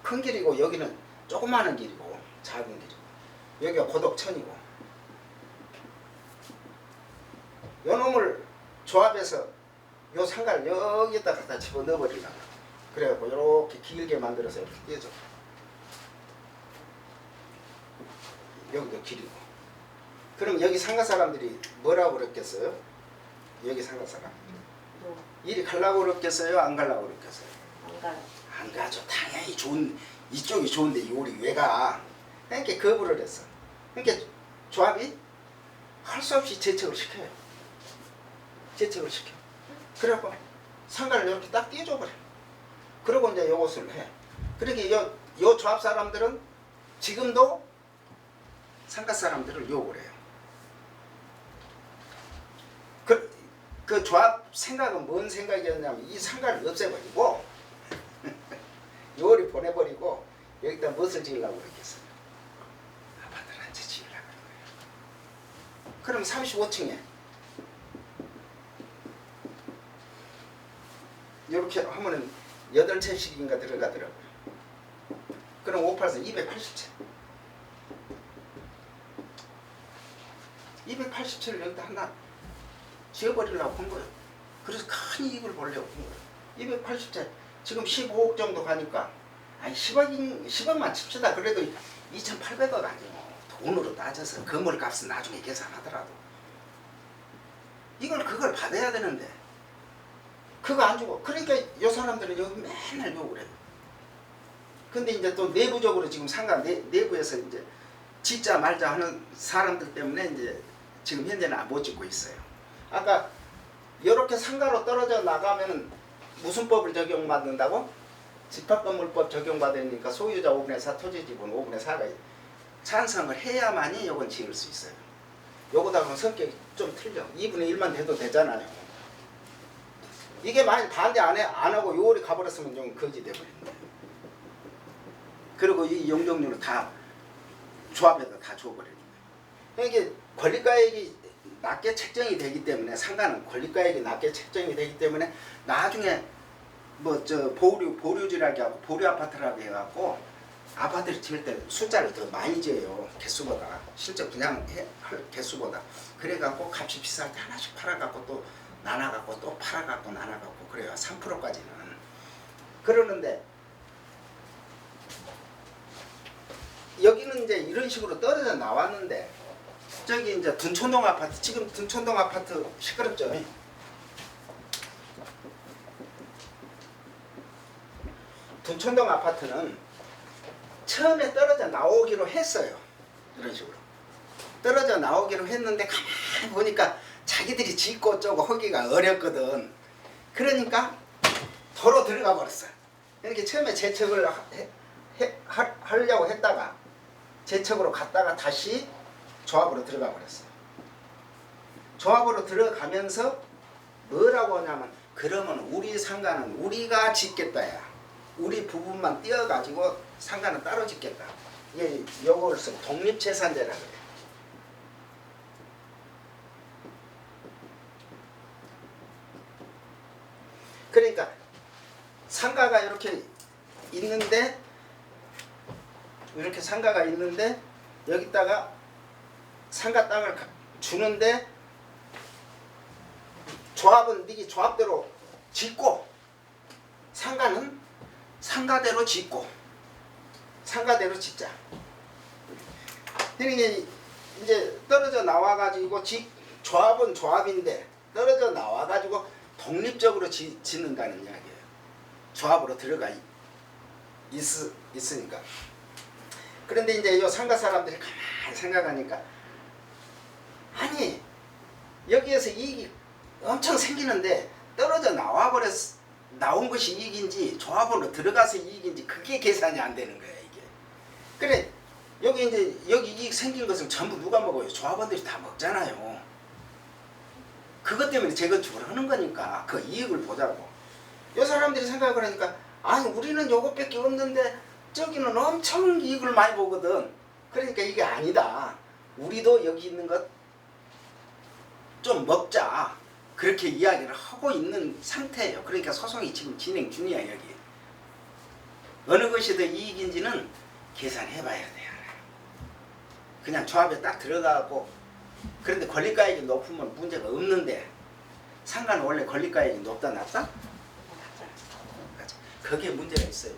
큰 길이고 여기는 조그마한 길이고 작은 길이고 여기가 고덕천이고 요 놈을 조합해서 요 상가를 여기에다 갖다 집어넣어버리려고 그래갖고 이렇게 길게 만들어서 이렇게 떼죠. 여기도 길이고 그럼 여기 상가 사람들이 뭐라고 그랬겠어요? 여기 상가 사람들이 뭐, 이리 가려고 그랬겠어요? 안 가려고 그랬겠어요? 안 가요. 안 가죠. 당연히 좋은 이쪽이 좋은데 요리 왜 가? 그러니까 거부를 했어. 그러니까 조합이 할 수 없이 재척을 시켜요. 재척을 시켜. 그래갖고 상가를 이렇게 딱 띄워줘버려. 그러고 이제 요것을 해. 그러니까 요 조합 사람들은 지금도 상가 사람들을 욕을 해요. 그 조합 생각은 뭔 생각이었냐면 이 상가를 없애버리고 요리 보내버리고 여기다 무엇을 지으려고 그랬겠어요? 아파트를 한 채 지으려고 그런 거예요. 그럼 35층에 이렇게 하면은 8채씩인가 들어가더라고요. 그럼 584 280채. 280채를 여기다 하나 지어버리려고 한 거예요. 그래서 큰 이익을 보려고 한 거예요. 280채 지금 15억 정도 가니까 아니 10억만 칩시다. 그래도 2,800억 아니에요. 돈으로 따져서 건물 값은 나중에 계산하더라도 그걸 받아야 되는데 그거 안 주고 그러니까 요 사람들은 여기 맨날 욕을 해요. 근데 이제 또 내부적으로 지금 상가 내부에서 이제 짓자 말자 하는 사람들 때문에 이제 지금 현재는 못 짓고 있어요. 아까 이렇게 상가로 떨어져 나가면 무슨 법을 적용받는다고? 집합건물법 적용받으니까 소유자 5분의 4, 토지지분 5분의 4가 찬성을 해야만이 요건 지을 수 있어요. 요거다가는 성격이 좀 틀려. 2분의 1만 돼도 되잖아요. 이게 만약 반대 안 하고 요리 가버렸으면 좀 거지 돼버리는 거예요. 그리고 이 용적률을 다 조합에다 다 줘버리는 거예요. 이게 권리가액이 낮게 책정이 되기 때문에 상가는 권리가액이 낮게 책정이 되기 때문에 나중에 보류지라고 하고 보류 아파트라고 해갖고 아파트를 지을 때 숫자를 더 많이 지어요. 개수보다 실제 그냥 할 개수보다. 그래갖고 값이 비쌀 때 하나씩 팔아갖고 또 나눠갖고 또 팔아갖고 나눠갖고 그래요. 3%까지는 그러는데 여기는 이제 이런 식으로 떨어져 나왔는데 저기 이제 둔촌동 아파트 지금 둔촌동 아파트 시끄럽죠. 둔촌동 아파트는 처음에 떨어져 나오기로 했어요. 이런 식으로 떨어져 나오기로 했는데 가만히 보니까 자기들이 짓고 어쩌고 하기가 어렵거든. 그러니까 도로 들어가 버렸어요. 이렇게 처음에 재척을 하려고 했다가 제척으로 갔다가 다시 조합으로 들어가 버렸어요. 조합으로 들어가면서 뭐라고 하냐면 그러면 우리 상가는 우리가 짓겠다야. 우리 부분만 띄어가지고 상가는 따로 짓겠다. 이게 요걸 독립재산제라 그래요. 그러니까 상가가 이렇게 있는데 이렇게 상가가 있는데 여기다가 상가 땅을 주는데 조합은 네 조합대로 짓고 상가는 상가대로 짓고 상가대로 짓자. 그러니까 이제 떨어져 나와가지고 조합은 조합인데 떨어져 나와가지고 독립적으로 짓는다는 이야기예요. 조합으로 들어가 있으니까. 그런데 이제 이 상가 사람들이 가만히 생각하니까 아니 여기에서 이익이 엄청 생기는데 떨어져 나온 것이 이익인지 조합으로 들어가서 이익인지 그게 계산이 안 되는 거야 이게. 그래 여기 이제 여기 이익 생긴 것을 전부 누가 먹어요? 조합원들이 다 먹잖아요. 그것 때문에 재건축을 하는 거니까 그 이익을 보자고. 이 사람들이 생각을 하니까 아니 우리는 요것밖에 없는데 저기는 엄청 이익을 많이 보거든. 그러니까 이게 아니다. 우리도 여기 있는 것 좀 먹자. 그렇게 이야기를 하고 있는 상태예요. 그러니까 소송이 지금 진행 중이야 여기. 어느 것이 더 이익인지는 계산해봐야 돼요. 그냥 조합에 딱 들어가고 그런데 권리가액이 높으면 문제가 없는데 상가는 원래 권리가액이 높다 낮다? 거기에 문제가 있어요.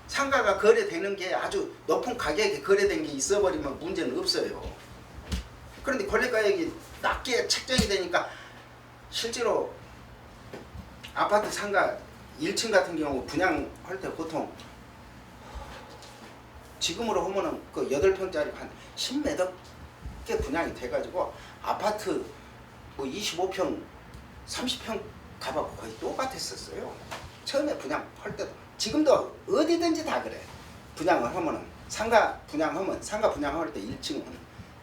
상가가 거래되는 게 아주 높은 가격에 거래된 게 있어버리면 문제는 없어요. 그런데 권리가액이 낮게 책정이 되니까 실제로 아파트 상가 1층 같은 경우 분양할 때 보통 지금으로 하면은 그 8평짜리 한 10몇 개 분양이 돼가지고 아파트 뭐 25평, 30평 가봤고 거의 똑같았었어요. 처음에 분양할 때도 지금도 어디든지 다 그래. 분양을 하면은 상가 분양할 때 1층은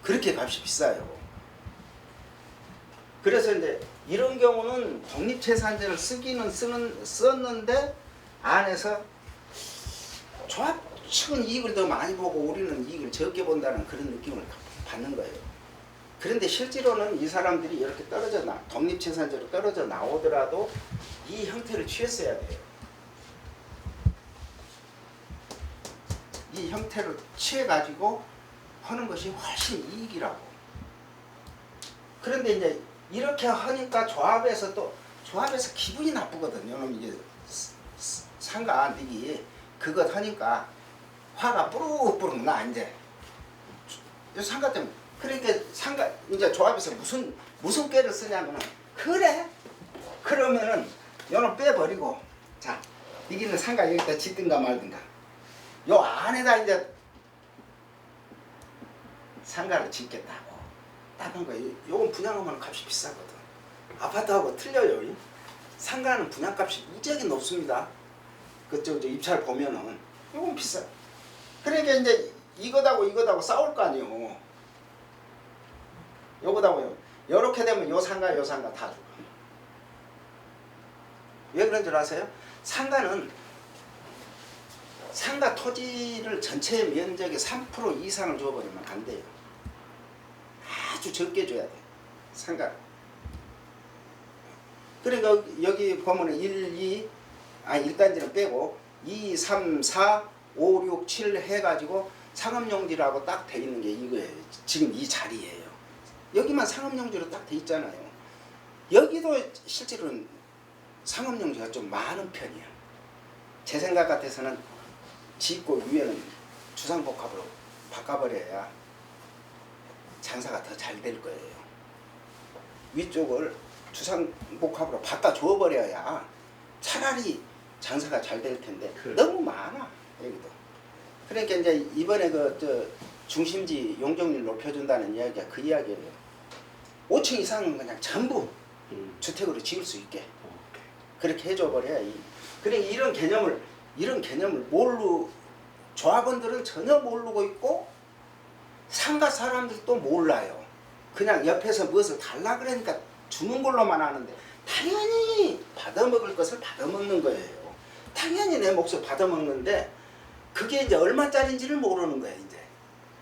그렇게 값이 비싸요. 그래서 이제 이런 경우는 독립재산제를 썼는데 안에서 조합 측은 이익을 더 많이 보고 우리는 이익을 적게 본다는 그런 느낌을 받는 거예요. 그런데 실제로는 이 사람들이 이렇게 독립재산제로 떨어져 나오더라도 이 형태를 취했어야 돼요. 이 형태를 취해가지고 하는 것이 훨씬 이익이라고. 그런데 이제 이렇게 하니까 조합에서 기분이 나쁘거든요. 이게 상가 이게 그것 하니까 화가 뿌룩뿌룩 나 이제. 상가 때문에. 그러니까 상가 이제 조합에서 무슨 꾀를 쓰냐면은 그래 그러면은 요는 빼버리고 자 이기는 상가 여기다 짓든가 말든가 요 안에다 이제 상가를 짓겠다고 딱 한 거예요. 요건 분양하면 값이 비싸거든. 아파트하고 틀려요. 상가는 분양값이 무지하게 높습니다. 그쪽 입찰 보면은 요건 비싸. 그러니까 이제 이거다고 싸울 거 아니에요. 요거다고요. 요렇게 되면 요 상가 다 죽어. 왜 그런 줄 아세요? 상가는 상가 토지를 전체 면적의 3% 이상을 줘버리면 안 돼요. 아주 적게 줘야 돼. 상가. 그러니까 여기 보면은 1단지는 빼고 2, 3, 4, 5, 6, 7 해가지고 상업용지라고 딱 돼 있는 게 이거예요. 지금 이 자리예요. 여기만 상업용지로 딱 돼 있잖아요. 여기도 실제로는 상업용지가 좀 많은 편이야. 제 생각 같아서는 짓고 위에는 주상복합으로 바꿔버려야 장사가 더 잘 될 거예요. 위쪽을 주상복합으로 바꿔줘 버려야 차라리 장사가 잘 될 텐데 너무 많아 여기도. 그러니까 이제 이번에 중심지 용적률 높여준다는 이야기가 그 이야기예요. 5층 이상은 그냥 전부 주택으로 지을 수 있게 그렇게 해줘 버려야 그러니까 이런 개념을 조합원들은 전혀 모르고 있고 상가 사람들도 몰라요. 그냥 옆에서 무엇을 달라 그러니까 주는 걸로만 아는데 당연히 받아먹을 것을 받아먹는 거예요. 당연히 내 몫을 받아먹는데 그게 이제 얼마짜리인지를 모르는 거예요. 이제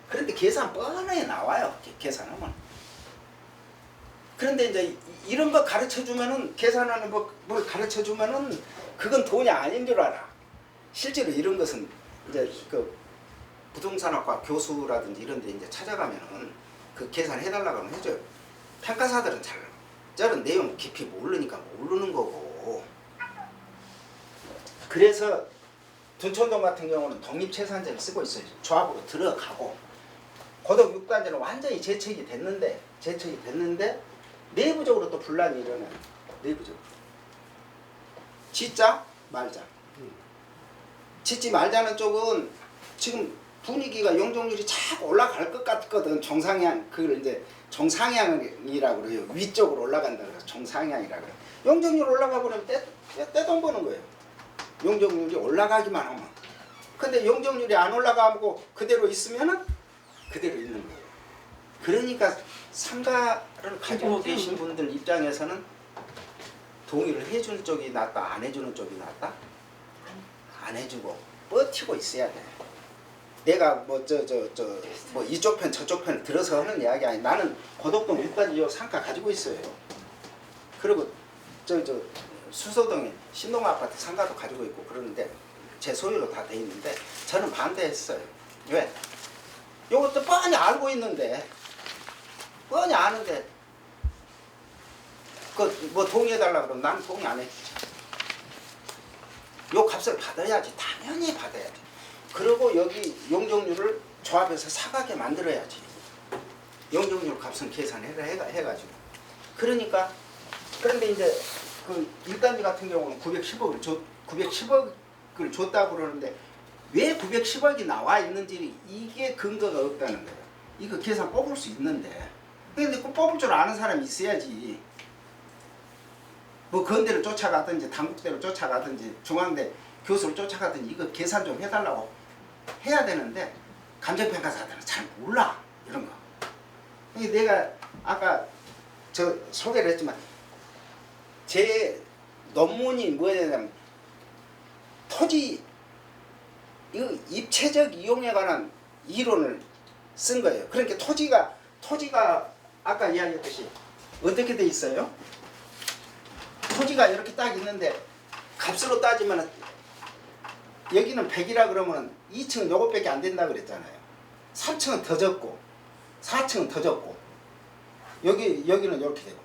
그런데 계산 뻔하게 나와요. 계산하면. 그런데 이제 이런 거 가르쳐 주면은 계산하는 뭘 가르쳐 주면은 그건 돈이 아닌 줄 알아. 실제로 이런 것은 이제 그 부동산학과 교수라든지 이런 데 이제 찾아가면은 그 계산해달라고 하면 해줘요. 평가사들은 잘 저런 내용 깊이 모르니까 모르는 거고. 그래서 둔촌동 같은 경우는 독립재산제를 쓰고 있어요. 조합으로 들어가고 고덕 6단지는 완전히 재척이 됐는데 내부적으로 또 분란이 일어나요. 내부적으로. 짓자 말자. 짓지 말자는 쪽은 지금 분위기가 용적률이 자꾸 올라갈 것 같거든. 정상향 그걸 이제 정상향이라고 그래요. 위쪽으로 올라간다 그래서 정상향이라고 그래요. 용적률 올라가 버리면 떼돈 버는 거예요. 용적률이 올라가기만 하면. 근데 용적률이 안 올라가고 그대로 있으면은 그대로 있는 거예요. 그러니까 상가를 가지고 계신 분들 입장에서는 동의를 해주는 쪽이 낫다, 안 해주는 쪽이 낫다? 안 해주고 버티고 있어야 돼. 내가 뭐 이쪽 편 저쪽 편 들어서 하는 이야기 아니. 나는 고덕동 6단지 상가 가지고 있어요. 그리고 수서동에 신동 아파트 상가도 가지고 있고 그러는데 제 소유로 다 돼 있는데 저는 반대했어요. 왜? 이것도 뻔히 알고 있는데 뻔히 아는데 그 뭐 동의해달라 그러면 난 동의 안 해주지. 요 값을 받아야지. 당연히 받아야지. 그리고 여기 용적률을 조합해서 사가게 만들어야지. 용적률 값은 계산해가지고. 그러니까 그런데 이제 그 1단지 같은 경우는 910억을 줬다고 그러는데 왜 910억이 나와 있는지 이게 근거가 없다는 거예요. 이거 계산 뽑을 수 있는데. 근데 그 뽑을 줄 아는 사람이 있어야지. 뭐 건대를 쫓아가든지 당국대로 쫓아가든지 중앙대 교수를 쫓아가든지 이거 계산 좀 해달라고 해야 되는데 감정평가사들은 잘 몰라 이런 거. 내가 아까 저 소개를 했지만 제 논문이 뭐냐면 토지 이거 입체적 이용에 관한 이론을 쓴 거예요. 그러니까 토지가 아까 이야기했듯이 어떻게 돼 있어요? 토지가 이렇게 딱 있는데 값으로 따지면 여기는 100이라 그러면 2층은 요것밖에 안 된다 그랬잖아요. 3층은 더 적고 4층은 더 적고 여기는 이렇게 되고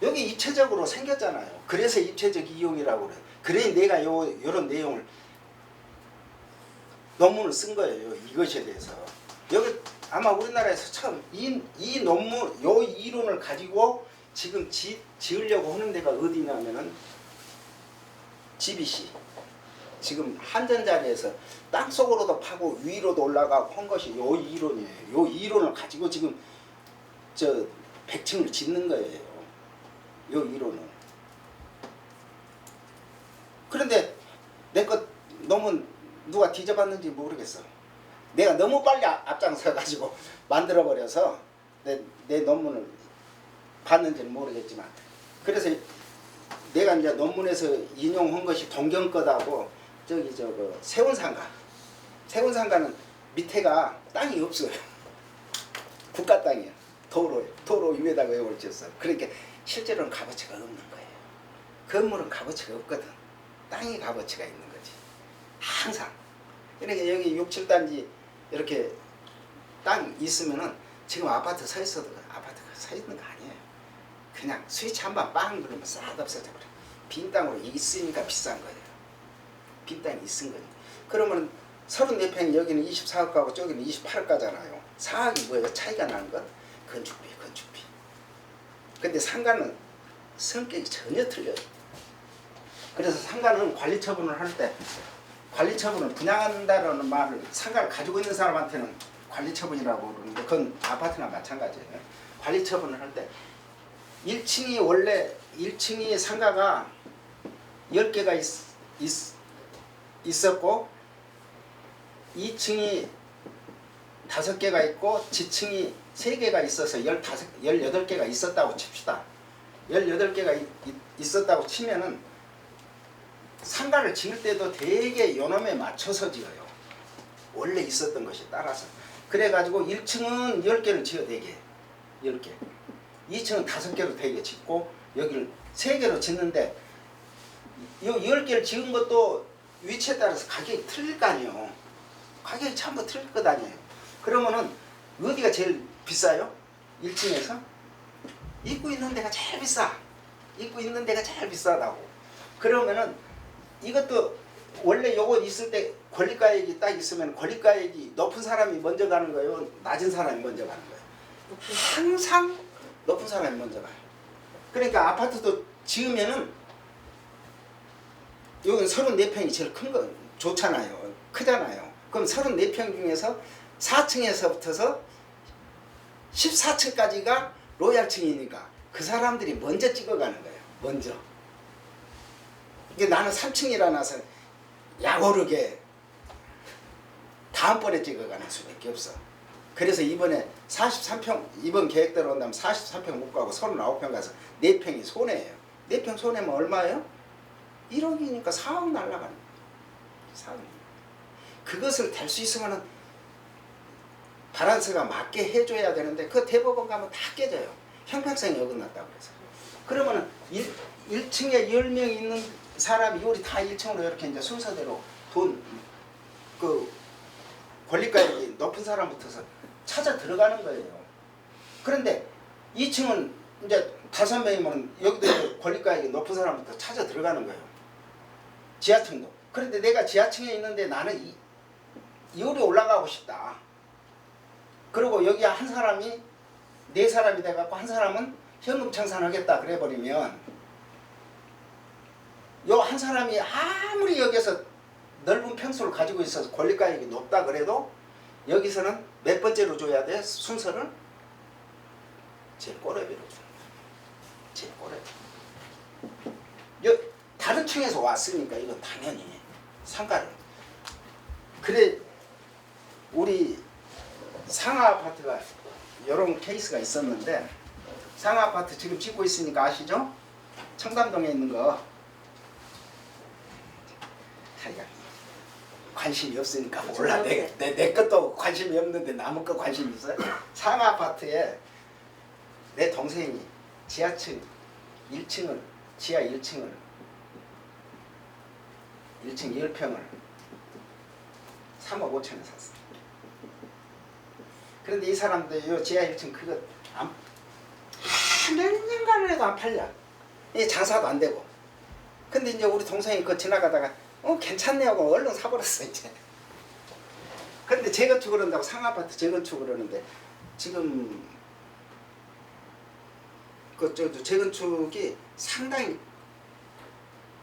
여기 입체적으로 생겼잖아요. 그래서 입체적 이용이라고 그래요. 그래 내가 요런 내용을 논문을 쓴 거예요. 이것에 대해서. 여기 아마 우리나라에서 처음 이 논문 요 이론을 가지고 지금 지으려고 하는 데가 어디냐면은 GBC 지금 한전자리에서 땅속으로도 파고 위로도 올라가고 한 것이 요 이론이에요. 요 이론을 가지고 지금 저 100층을 짓는 거예요. 요 이론은. 그런데 내 것 너무 누가 뒤져봤는지 모르겠어. 내가 너무 빨리 앞장서 가지고 만들어 버려서 내 논문을 봤는지는 모르겠지만 그래서 내가 이제 논문에서 인용한 것이 동경 거다고 저기 세운상가는 밑에가 땅이 없어요. 국가 땅이야. 도로 위에다가 이걸 지었어. 그러니까 실제로는 값어치가 없는 거예요. 건물은 값어치가 없거든. 땅이 값어치가 있는 거지. 항상. 그러니까 여기 6, 7단지 이렇게 땅 있으면은 지금 아파트 서 있어도 아파트가 서 있는 거 아니에요. 그냥 스위치 한 번 빵 누르면 싹 없어져 버려. 빈 땅으로 있으니까 비싼 거예요. 빈 땅이 있은 거니까. 그러면 34평 여기는 24억 가고 저기는 28억 가잖아요. 4억이 뭐예요? 차이가 나는 건 건축비. 근데 상가는 성격이 전혀 틀려요. 그래서 상가는 관리 처분을 할 때 관리 처분을 분양한다라는 말을 상가를 가지고 있는 사람한테는 관리 처분이라고 그러는데 그건 아파트나 마찬가지예요. 관리 처분을 할 때 1층이 원래 1층이 상가가 10개가 있었고 2층이 5개가 있고 지층이 3개가 있어서 18개가 있었다고 칩시다. 18개가 있었다고 치면은 상가를 지을 때도 되게 요놈에 맞춰서 지어요. 원래 있었던 것이 따라서. 그래가지고 1층은 10개를 지어 되게 10개. 2층은 5개로 되게 짓고 여기를 3개로 짓는데 이 10개를 지은 것도 위치에 따라서 가격이 틀릴 거 아니에요. 가격이 전부 틀릴 거 아니에요. 그러면은 어디가 제일 비싸요? 1층에서? 입구 있는 데가 제일 비싸. 입구 있는 데가 제일 비싸다고. 그러면은 이것도 원래 요거 있을 때 권리가액이 딱 있으면 권리가액이 높은 사람이 먼저 가는 거예요? 낮은 사람이 먼저 가는 거예요? 항상 높은 사람이 먼저 가요. 그러니까 아파트도 지으면은 여기는 34평이 제일 큰 거 좋잖아요. 크잖아요. 그럼 34평 중에서 4층에서부터서 14층까지가 로얄층이니까 그 사람들이 먼저 찍어가는 거예요. 먼저. 이게 나는 3층이라 나서 약오르게 다음번에 찍어가는 수밖에 없어. 그래서 이번에 43평 이번 계획대로 온다면 43평 못 가고 39평 가서 4평이 손해예요. 4평 손해면 얼마예요? 1억이니까 4억 날라가는 거예요. 4억. 그것을 될 수 있으면은 바란스가 맞게 해줘야 되는데 그 대법원 가면 다 깨져요. 형평성이 어긋났다고 그래서. 그러면은 1층에 10명 있는 사람이 우리 다 1층으로 이렇게 이제 순서대로 그 권리가액이 높은 사람부터서 찾아 들어가는 거예요. 그런데 2층은 이제 5명이면 여기도 권리가액이 높은 사람부터 찾아 들어가는 거예요. 지하층도. 그런데 내가 지하층에 있는데 나는 이홀에 올라가고 싶다. 그리고 여기 한 사람이 4사람이 돼갖고 한 사람은 현금 청산하겠다 그래버리면 요 한 사람이 아무리 여기서 넓은 평수를 가지고 있어서 권리가액이 높다 그래도 여기서는 몇 번째로 줘야 돼? 순서를 제일 꼬레비로 주는 거야. 제일 꼬레비. 다른 층에서 왔으니까 이건 당연히 상가를. 그래 우리 상하 아파트가 이런 케이스가 있었는데 상하 아파트 지금 짓고 있으니까 아시죠? 청담동에 있는 거. 하여간 관심이 없으니까 몰라. 내 것도 관심이 없는데 남의 거 관심이 있어요? 상하 아파트에 내 동생이 지하층 1층을 지하 1층을 1층 10평을 3억 5천에 샀어. 그런데 이 사람들 이 지하 1층 그거 몇 년간을 해도 안 팔려. 이 장사도 안 되고. 근데 이제 우리 동생이 그거 지나가다가 괜찮네 하고 얼른 사버렸어 이제. 근데 재건축을 한다고 상아파트 재건축을 하는데 지금 재건축이 상당히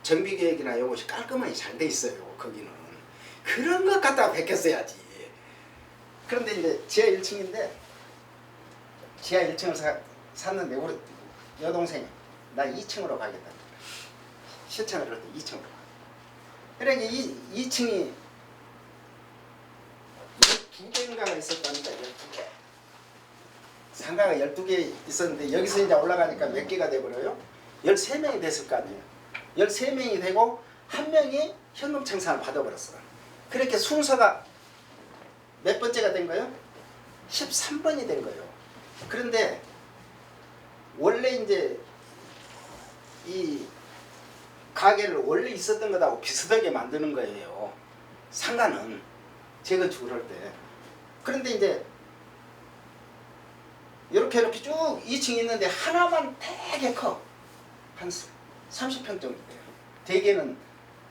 정비계획이나 이것이 깔끔하게 잘 돼 있어요. 거기는 그런 것 갖다가 베꼈어야지. 그런데 이제 지하 1층인데 지하 1층을 샀는데 우리 여동생이 나 2층으로 가겠다. 실천을 할 때 2층으로 가. 그러니까 2층이 12개인가가 있었다니까. 12개. 상가가 12개 있었는데 여기서 이제 올라가니까 몇 개가 돼버려요? 13명이 됐을 거 아니에요. 13명이 되고 한 명이 현금 청산을 받아버렸어. 그렇게 순서가 몇 번째가 된 거예요? 13번이 된 거예요. 그런데 원래 이제 이 가게를 원래 있었던 것하고 비슷하게 만드는 거예요. 상가는 재건축을 할 때. 그런데 이제 이렇게 쭉 2층 있는데 하나만 되게 커. 한 30평 정도 돼요. 대개는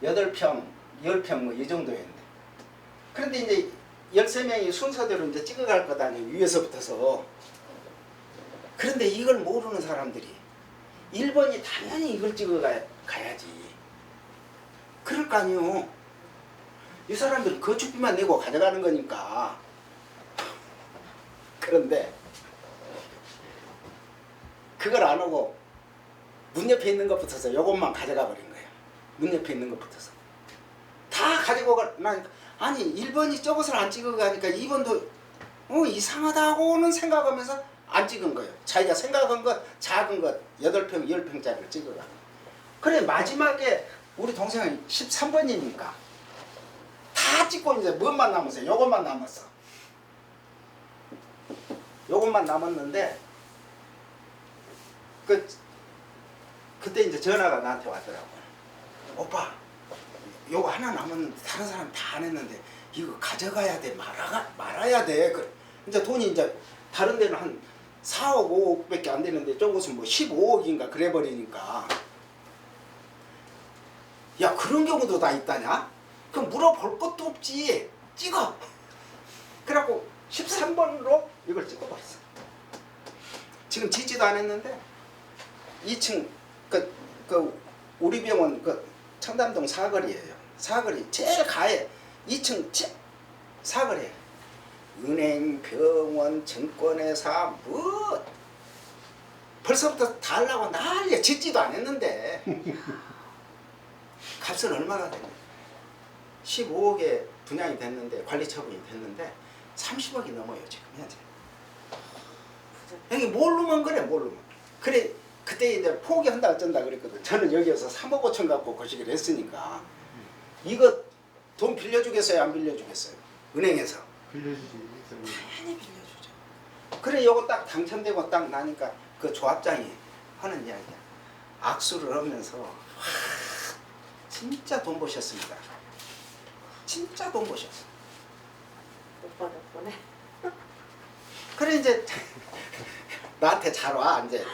8평, 10평 뭐 이 정도였는데. 그런데 이제 13명이 순서대로 이제 찍어갈 것 아니에요. 위에서부터서. 그런데 이걸 모르는 사람들이 1번이 당연히 이걸 찍어가야지. 그럴 거 아니에요. 이 사람들은 건축비만 내고 가져가는 거니까. 그런데 그걸 안 하고 문 옆에 있는 것부터서 요것만 가져가 버린 거예요. 문 옆에 있는 것부터서. 다 가지고 나니까 아니 1번이 저것을 안 찍어가니까 2번도 이상하다고는 생각하면서 안 찍은 거예요. 자기가 생각한 것 작은 것 8평, 10평짜리를 찍어가. 그래 마지막에 우리 동생은 13번이니까 다 찍고 이제 뭐만 남았어요? 요것만 남았어. 요것만 남았는데 그때 이제 전화가 나한테 왔더라고. 오빠, 요거 하나 남았는데 다른 사람 다 안 했는데 이거 가져가야 돼, 말아야 돼. 이제 돈이 이제 다른 데는 한 4억, 5억밖에 안 되는데 저곳은 뭐 15억인가 그래 버리니까. 야, 그런 경우도 다 있다냐? 그럼 물어볼 것도 없지. 찍어. 그래갖고 13번으로 이걸 찍어버렸어. 지금 짓지도 안 했는데 2층 우리 병원 청담동 사거리예요. 사거리 제일 가에 2층 사거리에 은행, 병원, 증권회사 뭐 벌써부터 달라고 난리야. 짓지도 안 했는데 값은 얼마가 되냐? 15억에 분양이 됐는데 관리 처분이 됐는데 30억이 넘어요 지금 현재. 여기 모르면 그래, 모르면. 그래 그때 이제 포기한다 어쩐다 그랬거든. 저는 여기에서 3억 5천 갖고 거시기를 했으니까 이거 돈 빌려주겠어요, 안 빌려주겠어요? 은행에서 빌려주지. 많이 빌려주죠. 그래 요거 딱 당첨되고 딱 나니까 그 조합장이 하는 이야기야. 악수를 하면서 와, 진짜 돈 버셨습니다. 진짜 돈 버셨어. 오빠 덕분에. 그래 이제 나한테 잘 와. 이제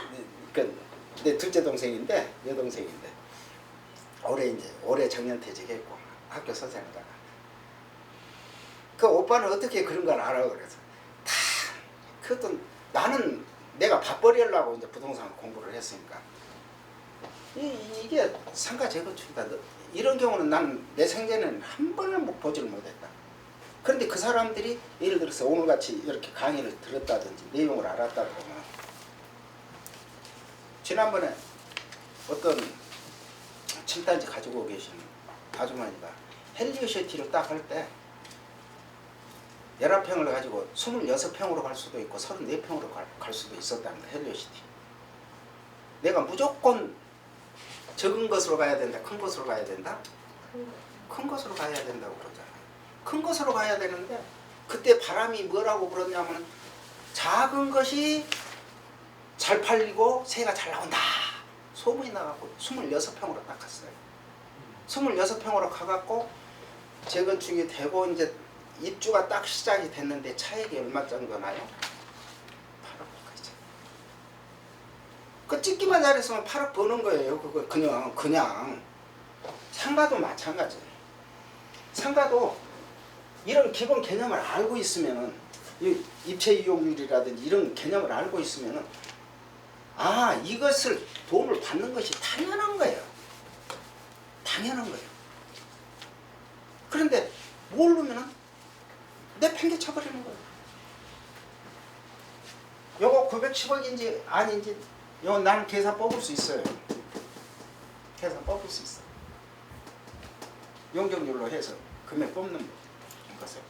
내 둘째 동생인데 여동생인데 올해 정년퇴직했고 학교 선생하다가 그 오빠는 어떻게 그런 걸 알아? 그래서 다 그것도 나는 내가 밥벌이하려고 이제 부동산 공부를 했으니까 이게 상가 재건축이다. 이런 경우는 난 내 생전에는 한 번을 보지를 못했다. 그런데 그 사람들이 예를 들어서 오늘같이 이렇게 강의를 들었다든지 내용을 알았다 그러면 지난번에 어떤 7단지 가지고 계신 아주머니가 헬리오시티를 딱 할 때 11평을 가지고 26평으로 갈 수도 있고 34평으로 갈 수도 있었답니다. 헬리오시티. 내가 무조건 적은 것으로 가야 된다, 큰 것으로 가야 된다? 큰 것으로 가야 된다고 그러잖아요. 큰 것으로 가야 되는데 그때 바람이 뭐라고 불었냐면 작은 것이 잘 팔리고 새가 잘 나온다 소문이 나갖고 26평으로 딱 갔어요. 26평으로 가갖고 재건축이 되고 이제 입주가 딱 시작이 됐는데 차액이 얼마 정도 나요? 8억까지. 그 찍기만 잘했으면 8억 버는 거예요. 그거 그냥 상가도 마찬가지예요. 상가도 이런 기본 개념을 알고 있으면은 입체 이용률이라든지 이런 개념을 알고 있으면은 아 이것을 도움을 받는 것이 당연한 거예요. 당연한 거예요. 그런데 모르면은 내팽개 쳐버리는 거예요. 요거 910억인지 아닌지 요거 나는 계산 뽑을 수 있어요. 계산 뽑을 수 있어. 용적률로 해서 금액 뽑는 것을.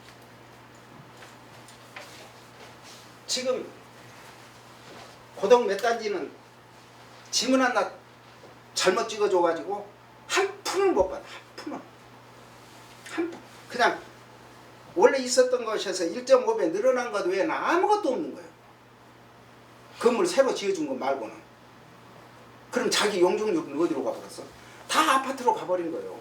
지금 고동 몇 단지는 지문 하나 잘못 찍어줘가지고 한 푼을 못 받아. 한 푼은. 한 푼. 그냥 원래 있었던 것에서 1.5배 늘어난 것 외에는 아무것도 없는 거예요. 건물 새로 지어준 것 말고는. 그럼 자기 용적률은 어디로 가버렸어? 다 아파트로 가버린 거예요.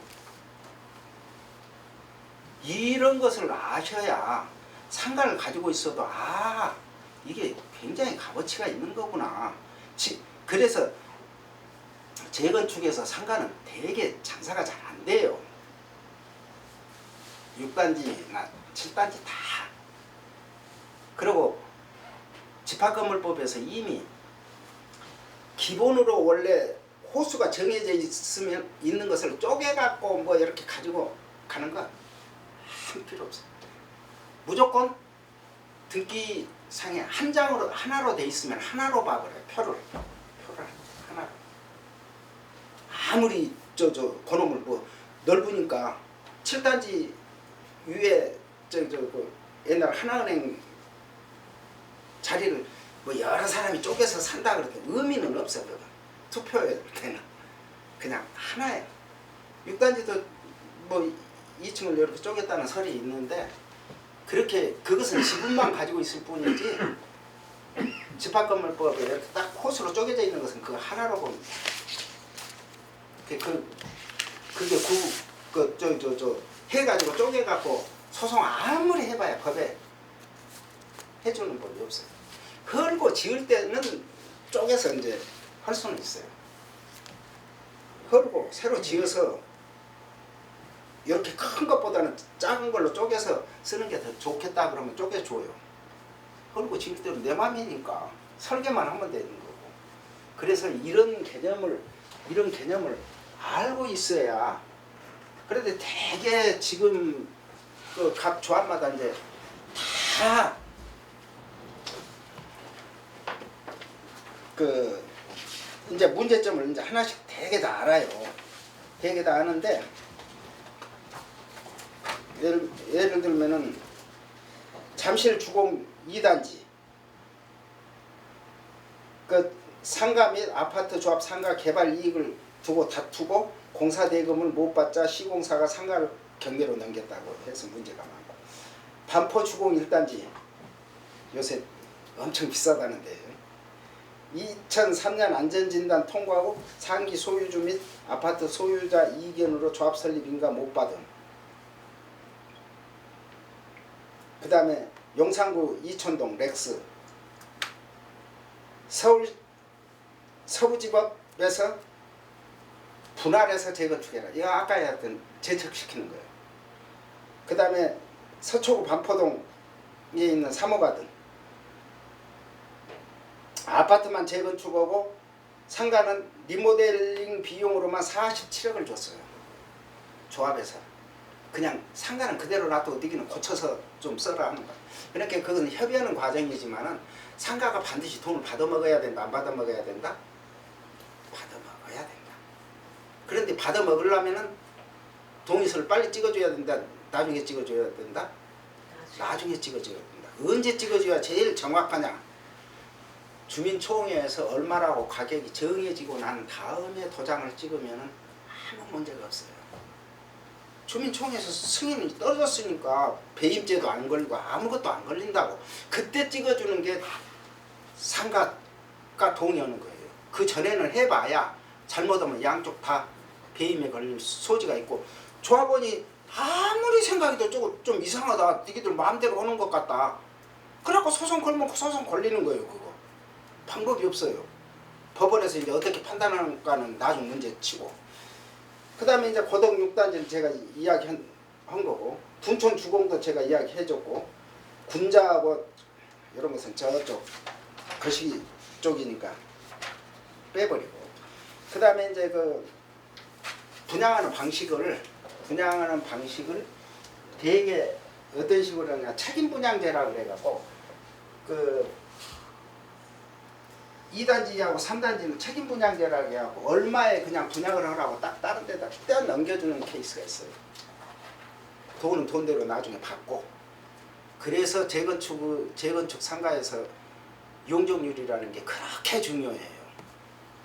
이런 것을 아셔야 상가를 가지고 있어도 아 이게 굉장히 값어치가 있는 거구나. 그래서 재건축에서 상가는 되게 장사가 잘 안 돼요. 6단지나 7단지 다. 그리고 집합건물법에서 이미 기본으로 원래 호수가 정해져 있는 것을 쪼개갖고 뭐 이렇게 가지고 가는 건 한 필요 없어요. 무조건 등기상에 한 장으로 하나로 돼 있으면 하나로 봐버려요. 표를 하나로. 아무리 저 번호물 뭐 넓으니까 7단지 위에 그 옛날 하나은행 자리를 뭐 여러 사람이 쪼개서 산다 그렇게 의미는 없어. 그거 투표할 때는 그냥 하나예요. 6단지도 뭐 2층을 이렇게 쪼갰다는 설이 있는데 그렇게 그것은 지분만 가지고 있을 뿐이지 집합건물법에 이렇게 딱 코스로 쪼개져 있는 것은 그거 하나로 봅니다. 그게 해가지고 쪼개갖고 소송 아무리 해봐야 법에 해주는 법이 없어요. 헐고 지을 때는 쪼개서 이제 할 수는 있어요. 헐고 새로 지어서 이렇게 큰 것보다는 작은 걸로 쪼개서 쓰는 게 더 좋겠다 그러면 쪼개줘요. 헐고 지을 때는 내 맘이니까 설계만 하면 되는 거고. 그래서 이런 개념을 알고 있어야. 그런데 되게 지금 그 각 조합마다 이제 다 그 이제 문제점을 이제 하나씩 되게 다 알아요. 되게 다 아는데 예를 들면은 잠실 주공 2단지 그 상가 및 아파트 조합 상가 개발 이익을 두고 다투고 공사 대금을 못 받자 시공사가 상가를 경매로 넘겼다고 해서 문제가 많고 반포 주공 1단지 요새 엄청 비싸다는데 2003년 안전진단 통과하고 상기 소유주 및 아파트 소유자 이견으로 조합 설립 인가 못 받음. 그 다음에 용산구 이촌동 렉스 서울 서부지법에서 분할해서 재건축해라. 이거 아까 했던 재척시키는 거예요. 그 다음에 서초구 반포동에 있는 3호가든 아파트만 재건축하고 상가는 리모델링 비용으로만 47억을 줬어요. 조합에서. 그냥 상가는 그대로 놔두고 너희는 고쳐서 좀 써라 하는 거야. 그러니까 그건 협의하는 과정이지만은 상가가 반드시 돈을 받아먹어야 된다. 안 받아먹어야 된다? 받아먹어야 된다. 그런데 받아먹으려면은 동의서를 빨리 찍어줘야 된다. 나중에 찍어줘야 된다. 나중에 찍어줘야 된다. 언제 찍어줘야 제일 정확하냐? 주민총회에서 얼마라고 가격이 정해지고 난 다음에 도장을 찍으면은 아무 문제가 없어요. 주민총회에서 승인이 떨어졌으니까 배임죄도 안 걸리고 아무것도 안 걸린다고 그때 찍어주는 게 상가가 동의하는 거예요. 그 전에는 해봐야 잘못하면 양쪽 다 배임에 걸릴 소지가 있고 조합원이 아무리 생각해도 조금 좀 이상하다. 니들 마음대로 하는 것 같다. 그래갖고 소송 걸면 소송 걸리는 거예요. 그거 방법이 없어요. 법원에서 이제 어떻게 판단하는가는 나중 문제 치고. 그 다음에 이제 고덕 6단지는 제가 이야기한 거고 둔촌 주공도 제가 이야기해줬고 군자하고 이런 것은 저쪽 거시기 쪽이니까 빼버리고 그 다음에 이제 그 분양하는 방식을 되게 어떤 식으로 하냐 책임 분양제라 그래갖고 그 2단지하고 3단지는 책임 분양제라고 해갖고 얼마에 그냥 분양을 하라고 딱 다른 데다 떼어 넘겨주는 케이스가 있어요. 돈은 돈대로 나중에 받고. 그래서 재건축 상가에서 용적률이라는 게 그렇게 중요해요.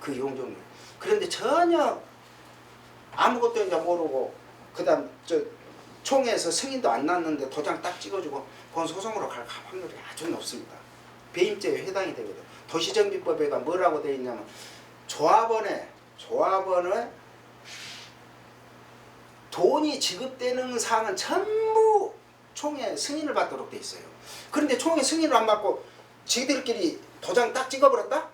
그 용적률. 그런데 전혀 아무것도 이제 모르고 그다음 총회에서 승인도 안 났는데 도장 딱 찍어주고 그건 소송으로 갈 확률이 아주 높습니다. 배임죄에 해당이 되거든. 도시정비법에가 뭐라고 되어 있냐면 조합원에 돈이 지급되는 사항은 전부 총회 승인을 받도록 돼 있어요. 그런데 총회 승인을 안 받고 지들끼리 도장 딱 찍어버렸다?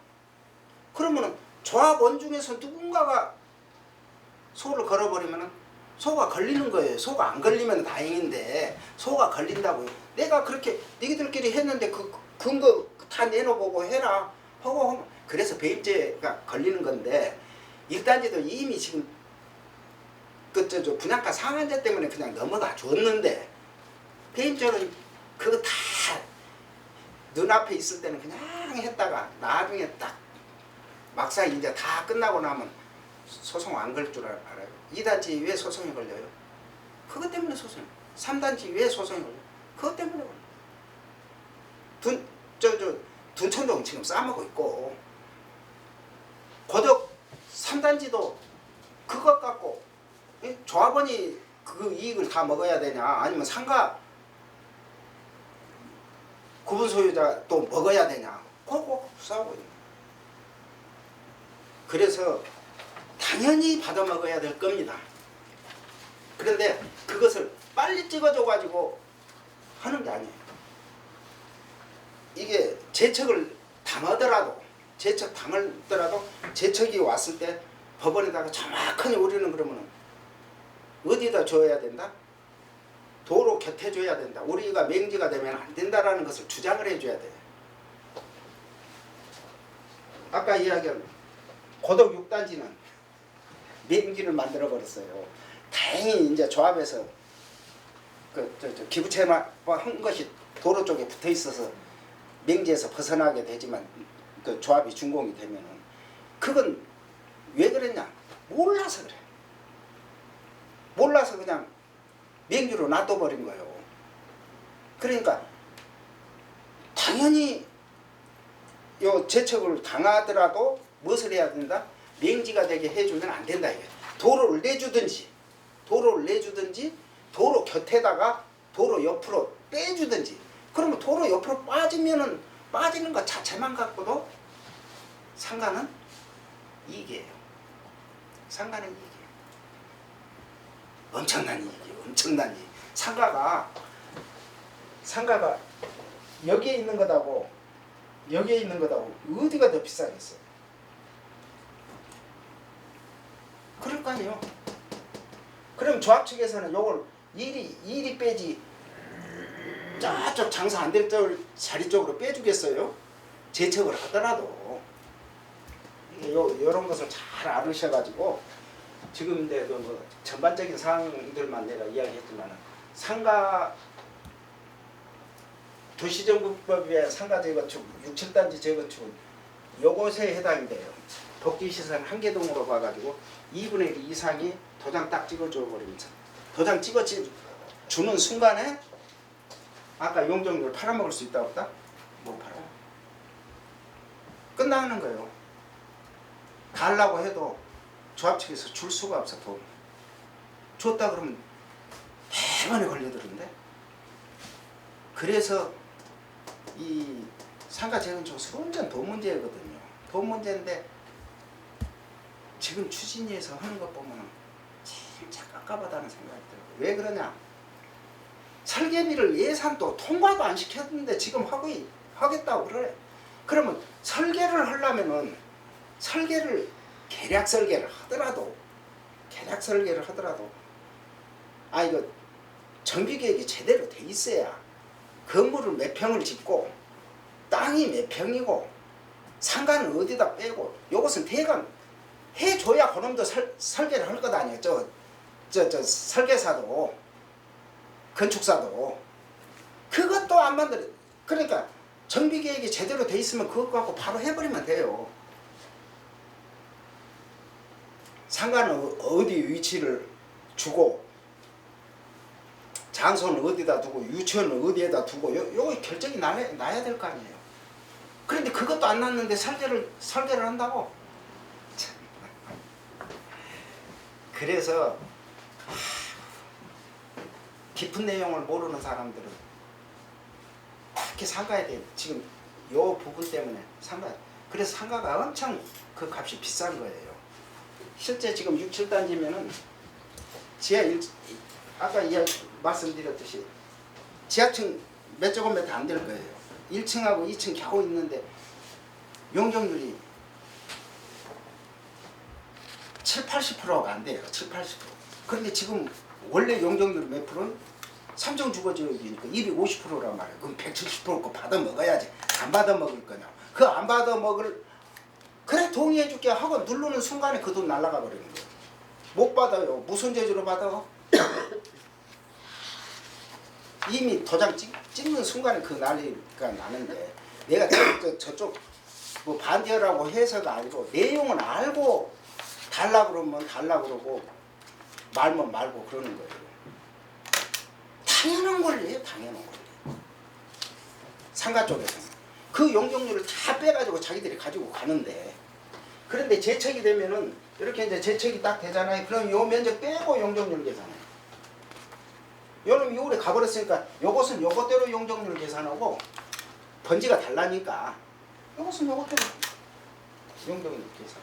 그러면은 조합원 중에서 누군가가 소를 걸어버리면은 소가 걸리는 거예요. 소가 안 걸리면 다행인데 소가 걸린다고요. 내가 그렇게 니들끼리 했는데 그 근거 다 내놓고 해라 하고 그래서 배임죄가 걸리는 건데 1단지도 이미 지금 분양가 상한제 때문에 그냥 넘어가 줬는데 배임죄는 그거 다 눈앞에 있을 때는 그냥 했다가 나중에 딱 막상 이제 다 끝나고 나면 소송 안 걸 줄 알아요. 2단지 왜 소송이 걸려요? 그것 때문에 소송이. 3단지 왜 소송이 걸려요? 그것 때문에 걸려요. 둔천동 지금 싸먹고 있고 고덕 3단지도 그것 갖고 조합원이 그 이익을 다 먹어야 되냐 아니면 상가 구분 소유자 또 먹어야 되냐 그거 싸우고 있는 거예요. 그래서 당연히 받아 먹어야 될 겁니다. 그런데 그것을 빨리 찍어줘 가지고 하는 게 아니에요. 이게 제척을 당하더라도 제척이 왔을 때 법원에다가 정확하게 우리는 그러면은 어디다 줘야 된다? 도로 곁에 줘야 된다. 우리가 맹지가 되면 안 된다라는 것을 주장을 해줘야 돼. 아까 이야기한 고덕 6단지는 맹지를 만들어 버렸어요. 다행히 이제 조합에서 기부채만 한 것이 도로 쪽에 붙어 있어서 맹지에서 벗어나게 되지만 그 조합이 준공이 되면은 그건 왜 그랬냐? 몰라서 그래. 몰라서 그냥 맹주로 놔둬버린 거예요. 그러니까 당연히 요 제척을 당하더라도 무엇을 해야 된다? 맹지가 되게 해주면 안 된다 이게. 도로를 내주든지 도로 곁에다가 도로 옆으로 빼주든지. 그러면 도로 옆으로 빠지면은 빠지는 것 자체만 갖고도 상가는 이익이에요. 상가는 이익이에요. 엄청난 이익이에요. 엄청난 이익. 상가가 여기에 있는 것하고 어디가 더 비싸겠어요? 그럴 거 아니에요. 그럼 조합 측에서는 요걸 이리 빼지 저쪽 장사 안 될 자리 쪽으로 빼주겠어요? 제척을 하더라도 요런 것을 잘 알으셔가지고 지금 근데 뭐 전반적인 사항들만 내가 이야기했지만 상가 도시정부법의 상가 재건축 6, 7단지 재건축은 요것에 해당이 돼요. 복지시설 한개동으로 봐가지고 2분의 1 이상이 도장 딱 찍어줘 버립니다. 도장 찍어주는 순간에 아까 용적률 팔아먹을 수 있다고 했다? 못 팔아요. 끝나는 거예요. 달라고 해도 조합 측에서 줄 수가 없어. 돈 줬다 그러면 대만에 걸려드는데. 그래서 이 상가 재건축은 완전 돈 문제거든요. 돈 문제인데 지금 추진위에서 하는 것 보면 진짜 깝깝하다는 생각이 들어요. 왜 그러냐? 설계비를 예산도 통과도 안 시켰는데 지금 하겠다고 그래. 그러면 설계를 하려면은 계략 설계를 하더라도 이거 정비계획이 제대로 돼 있어야 건물을 몇 평을 짓고 땅이 몇 평이고 상가는 어디다 빼고 요것은 대강 해줘야 그놈도 설계를 할 것 아니에요. 저 설계사도 건축사도 그것도 안 만들어. 그러니까 정비계획이 제대로 돼 있으면 그것 갖고 바로 해버리면 돼요. 상가는 어디 위치를 주고 장소는 어디다 두고 유치원은 어디에다 두고 요거 결정이 나야 될 거 아니에요. 그런데 그것도 안 났는데 설계를 한다고? 참. 그래서 깊은 내용을 모르는 사람들은 특히 상가에 대해 지금 요 부분 때문에 그래서 상가가 엄청 그 값이 비싼 거예요. 실제 지금 6, 7단지면은 지하 1, 아까 말씀드렸듯이 지하층 몇 제곱미터 안 될 거예요. 1층하고 2층 겨우 있는데 용적률이 7, 80%가 안 돼요. 7, 80%. 그런데 지금 원래 용적률 몇 프로는 3종 주거지역이니까 250%란 말이에요. 그럼 170% 거 받아 먹어야지. 안 받아 먹을 거냐. 그 안 받아 먹을 그래 동의해 줄게 하고 누르는 순간에 그 돈 날아가 버리는 거예요. 못 받아요. 무슨 재주로 받아? 이미 도장 찍는 순간에 그 난리가 나는데 내가 저쪽 뭐 반대라고 해서가 아니고 내용은 알고 달라 그러면 달라 그러고 말면 말고 그러는 거예요. 당연한 권리예요. 당연한 권리. 상가 쪽에서는. 그 용적률을 다 빼가지고 자기들이 가지고 가는데, 그런데 재척이 되면은 이렇게 이제 재척이 딱 되잖아요. 그럼 요 면적 빼고 용적률 계산해요. 요놈이 요래 가버렸으니까 요것은 요것대로 용적률 계산하고 번지가 달라니까 요것은 요것대로 용적률 계산.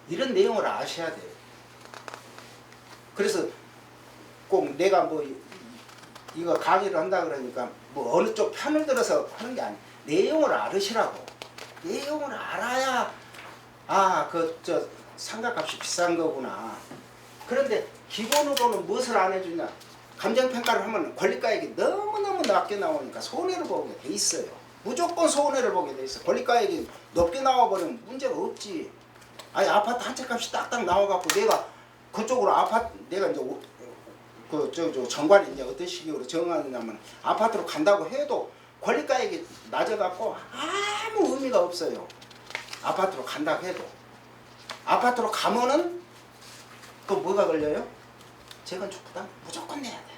이런 내용을 아셔야 돼요. 그래서 꼭 내가 뭐 이거 강의를 한다 그러니까 뭐 어느 쪽 편을 들어서 하는 게 아니에요. 내용을 알으시라고. 내용을 알아야 그 저 상가값이 비싼 거구나. 그런데 기본으로는 무엇을 안 해주냐? 감정평가를 하면 권리가액이 너무너무 낮게 나오니까 손해를 보게 돼 있어요. 무조건 손해를 보게 돼 있어. 권리가액이 높게 나와버리면 문제가 없지. 아니 아파트 한 채 값이 딱딱 나와갖고 내가 그쪽으로 내가 이제 저 정관이 이제 어떤 식으로 정하느냐면 아파트로 간다고 해도 권리가액이 낮아갖고 아무 의미가 없어요. 아파트로 간다고 해도. 아파트로 가면은 그 뭐가 걸려요? 재건축 부담 무조건 내야 돼.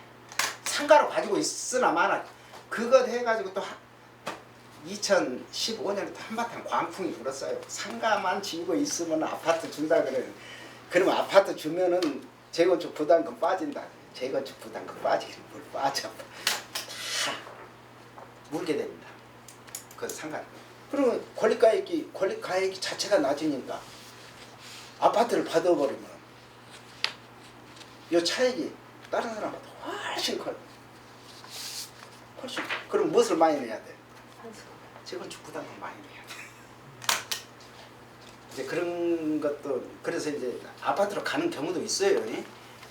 상가로 가지고 있으나 마나 그것 해가지고 또 2015년에 또 한바탕 광풍이 불었어요. 상가만 지고 있으면 아파트 준다 그래요. 그러면 아파트 주면은 재건축 부담금 빠진다. 재건축 부담금 빠지긴 뭘 빠져. 다 물게 됩니다. 그 상가. 그러면 권리가액이 자체가 낮으니까 아파트를 받아버리면 이 차액이 다른 사람보다 훨씬 커요. 훨씬. 그럼 무엇을 많이 내야 돼? 재건축 부담금 많이 내야 돼. 이제 그런 것도 그래서 이제 아파트로 가는 경우도 있어요.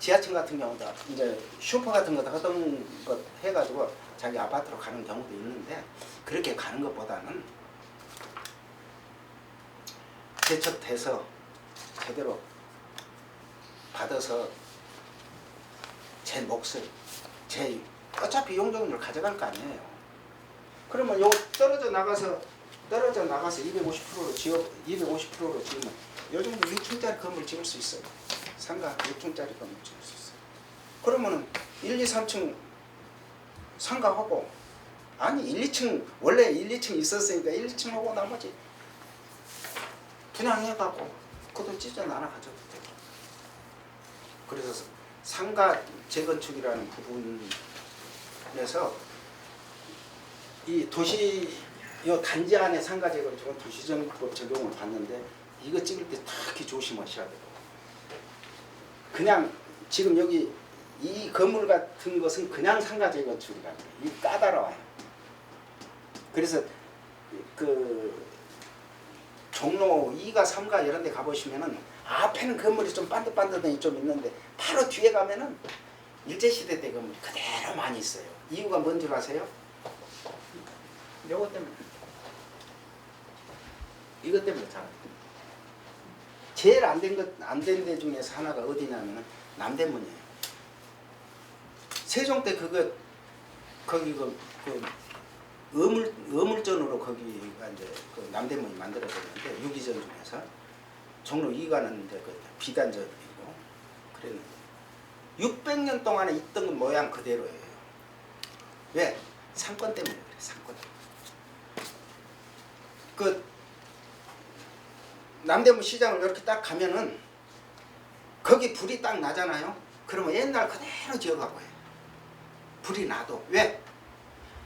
지하층 같은 경우도 이제 슈퍼 같은 거 하던 것 해가지고 자기 아파트로 가는 경우도 있는데 그렇게 가는 것보다는 재척돼서 제대로 받아서 제 몫을 어차피 용적률을 가져갈 거 아니에요. 그러면 요 떨어져 나가서 250%로 지으면 요 정도 6층짜리 건물 지을 수 있어요. 상가 6층짜리 건물 지을 수 있어요. 그러면은 1, 2, 3층 상가하고 아니 1, 2층 원래 1, 2층 있었으니까 1, 2층 하고 나머지 분양해가고 그것도 찢어 나눠 가져도 되고. 그래서 상가 재건축이라는 부분에서 이 도시 요 단지 안에 상가 재건축은 도시정법 적용을 받는데 이거 찍을 때 특히 조심하셔야 돼요. 그냥 지금 여기 이 건물 같은 것은 그냥 상가 재건축이라는 거예요. 이 까다로워요. 그래서 그 종로 2가 3가 이런 데 가보시면은 앞에는 건물이 좀 반듯반듯한 좀 있는데 바로 뒤에 가면은 일제시대 때 건물이 그대로 많이 있어요. 이유가 뭔 줄 아세요? 요것 때문에. 이것 때문에 잘. 제일 안 된 데 중에서 하나가 어디냐면은 남대문이에요. 세종 때 거기 어물전으로 거기가 이제 그 남대문이 만들어졌는데 유기전 중에서 종로 2가는 이제 그 비단전이고 그랬는데 600년 동안에 있던 건 모양 그대로예요. 왜? 상권 때문에 그래. 상권. 그 남대문 시장을 이렇게 딱 가면은 거기 불이 딱 나잖아요. 그러면 옛날 그대로 지어가고 해요. 불이 나도. 왜?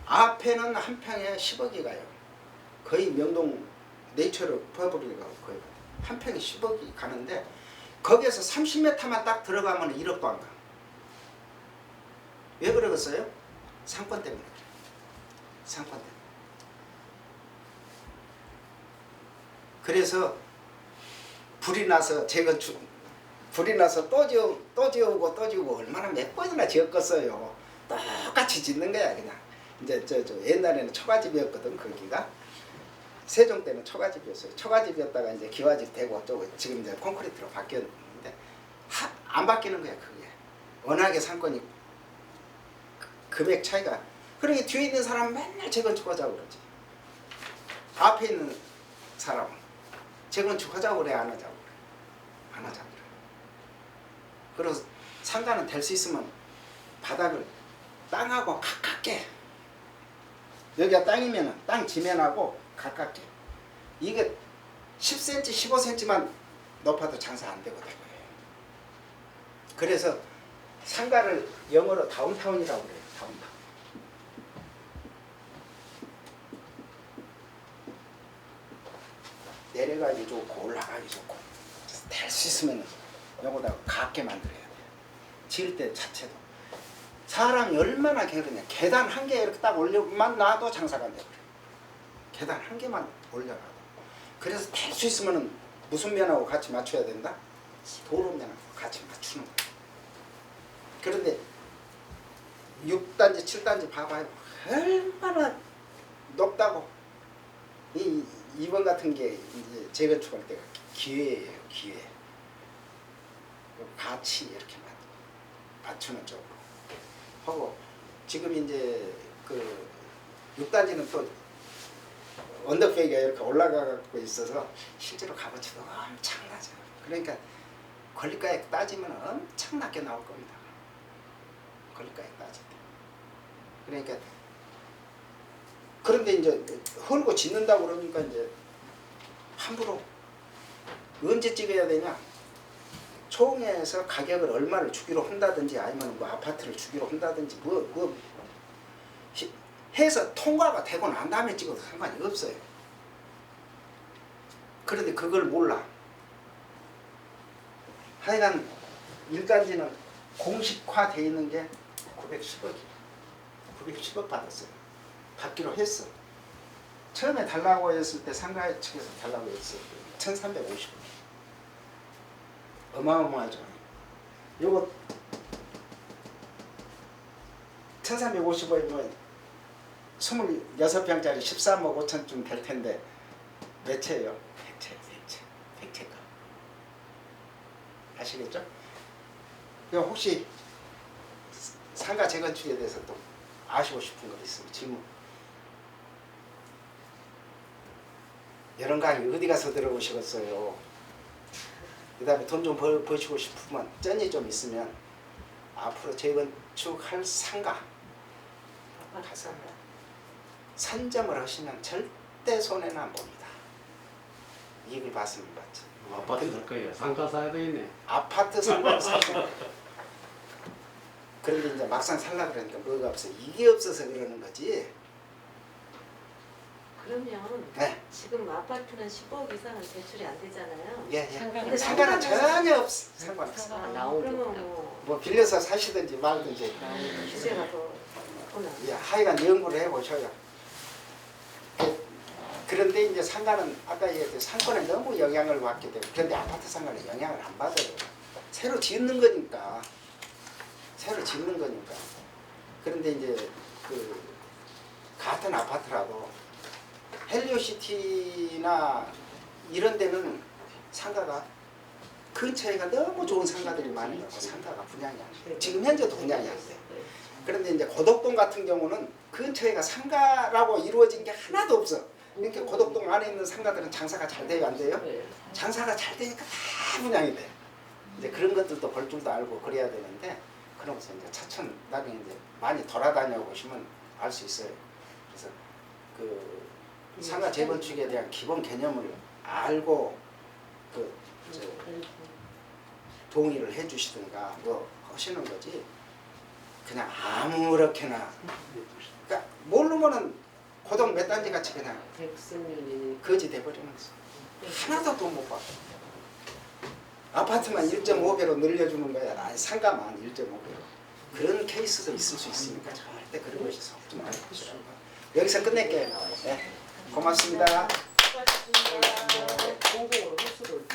앞에는 한 평에 10억이 가요. 거의 명동 네이처를 퍼블릭하고 거의 한 평에 10억이 가는데 거기에서 30m만 딱 들어가면 1억도 안 가. 왜 그러겠어요? 상권 때문에. 상권 때문에. 그래서 불이 나서 불이 나서 또 지우고 얼마나 몇 번이나 지었겠어요. 똑같이 짓는 거야 그냥. 이제 저 옛날에는 초가집이었거든. 거기가 세종 때는 초가집이었어요. 초가집이었다가 이제 기와집 되고 또 지금 이제 콘크리트로 바뀌었는데 안 바뀌는 거야 그게. 워낙에 상권이 금액 차이가. 그러니 뒤에 있는 사람은 맨날 재건축하자고 그러지. 앞에 있는 사람은 재건축하자고 그래 안 하자고 그래. 안 하자고 그래. 그래서 상가는 될 수 있으면 바닥을 땅하고 가깝게 여기가 땅이면은 땅 지면하고 가깝게. 이게 10cm, 15cm만 높아도 장사 안 되거든요. 그래서 상가를 영어로 다운타운이라고 그래요. 다운타운. 내려가기 좋고 올라가기 좋고 될 수 있으면 요거다가 가깝게 만들어야 돼요. 지을 때 자체도. 사람이 얼마나 게으르냐. 계단 한 개 이렇게 딱 올려만 놔도 장사가 안 돼요. 계단 한 개만 올려놔도. 그래서 될 수 있으면 무슨 면하고 같이 맞춰야 된다? 도로 면하고 같이 맞추는 거예요. 그런데 6단지, 7단지 봐봐요. 얼마나 높다고. 이번 같은 게 이제 재건축할 때가 기회예요, 기회. 같이 이렇게 맞추는 쪽으로 하고, 지금 이제 그 6단지는 또 언덕배기가 이렇게 올라가고 있어서 실제로 값어치도 엄청나죠. 그러니까 권리가액 따지면 엄청나게 나올 겁니다. 권리가액 따질 때. 그러니까 그런데 이제 헐고 짓는다고 그러니까 이제 함부로 언제 찍어야 되냐? 총회에서 가격을 얼마를 주기로 한다든지 아니면 뭐 아파트를 주기로 한다든지 해서 통과가 되고 난 다음에 찍어도 상관이 없어요. 그런데 그걸 몰라. 하여간 1단지는 공식화되어 있는 게 910억 받았어요. 받기로 했어. 처음에 달라고 했을 때 상가 측에서 달라고 했어. 1350억. 어마어마하죠. 요거 1350억이면 26평짜리 13억 5천쯤 될 텐데 몇 채예요? 100채가. 아시겠죠? 혹시 상가 재건축에 대해서 또 아시고 싶은 것 있으면 질문. 이런 강의 어디 가서 들어보시겠어요? 그 다음에 돈 좀 버시고 싶으면 쩐이 좀 있으면 앞으로 재건축할 상가 가서 선점을 하시면 절대 손해는 안 봅니다. 이익을 봤으면 봤지. 아파트 살 거예요. 상가 사야 되겠네. 아파트 상가를 사죠. 그런데 이제 막상 살라 그러니까 뭐가 없어. 이게 없어서 그러는 거지. 그러면 네. 지금 아파트는 10억 이상은 대출이 안 되잖아요. 예, 예. 근데 상가는 상가는 전혀 없어. 상관없어. 그러면 뭐 뭐 빌려서 사시든지 말든지. 규제가 더 있구나. 예, 하여간 연구를 해보셔요. 그런데 이제 상가는 아까 얘기했듯이 상권에 너무 영향을 받게 되고, 그런데 아파트 상가는 영향을 안 받아요. 새로 짓는 거니까. 새로 짓는 거니까. 그런데 이제 그 같은 아파트라도 헬리오시티나 이런 데는 상가가 근처에가 너무 좋은 상가들이 많이 있고 상가가 분양이 안 돼. 지금 현재도 분양이 안 돼. 그런데 이제 고덕동 같은 경우는 근처에가 상가라고 이루어진 게 하나도 없어. 그러니까 고덕동 안에 있는 상가들은 장사가 잘 돼요, 안 돼요? 장사가 잘 되니까 다 분양이 돼. 이제 그런 것들도 볼 줄도 알고 그래야 되는데, 그러면서 이제 차츰 나중에 이제 많이 돌아다녀 보시면 알 수 있어요. 그래서 그 상가 재건축에 대한 기본 개념을 알고 동의를 해주시든가 뭐 하시는 거지. 그냥 아무렇게나. 그러니까 모르면은 고동 몇 단지 같이 그냥 거지 돼버리는 거죠. 하나도 돈 못 받고. 아파트만 1.5배로 늘려주는 거야. 아니 상가만 1.5배로. 그런 케이스도 있을 수 있으니까 절대 그런 것이 속지 말고. 여기서 끝낼게요. 네. 고맙습니다. 수고하셨습니다. 공공으로 횟수를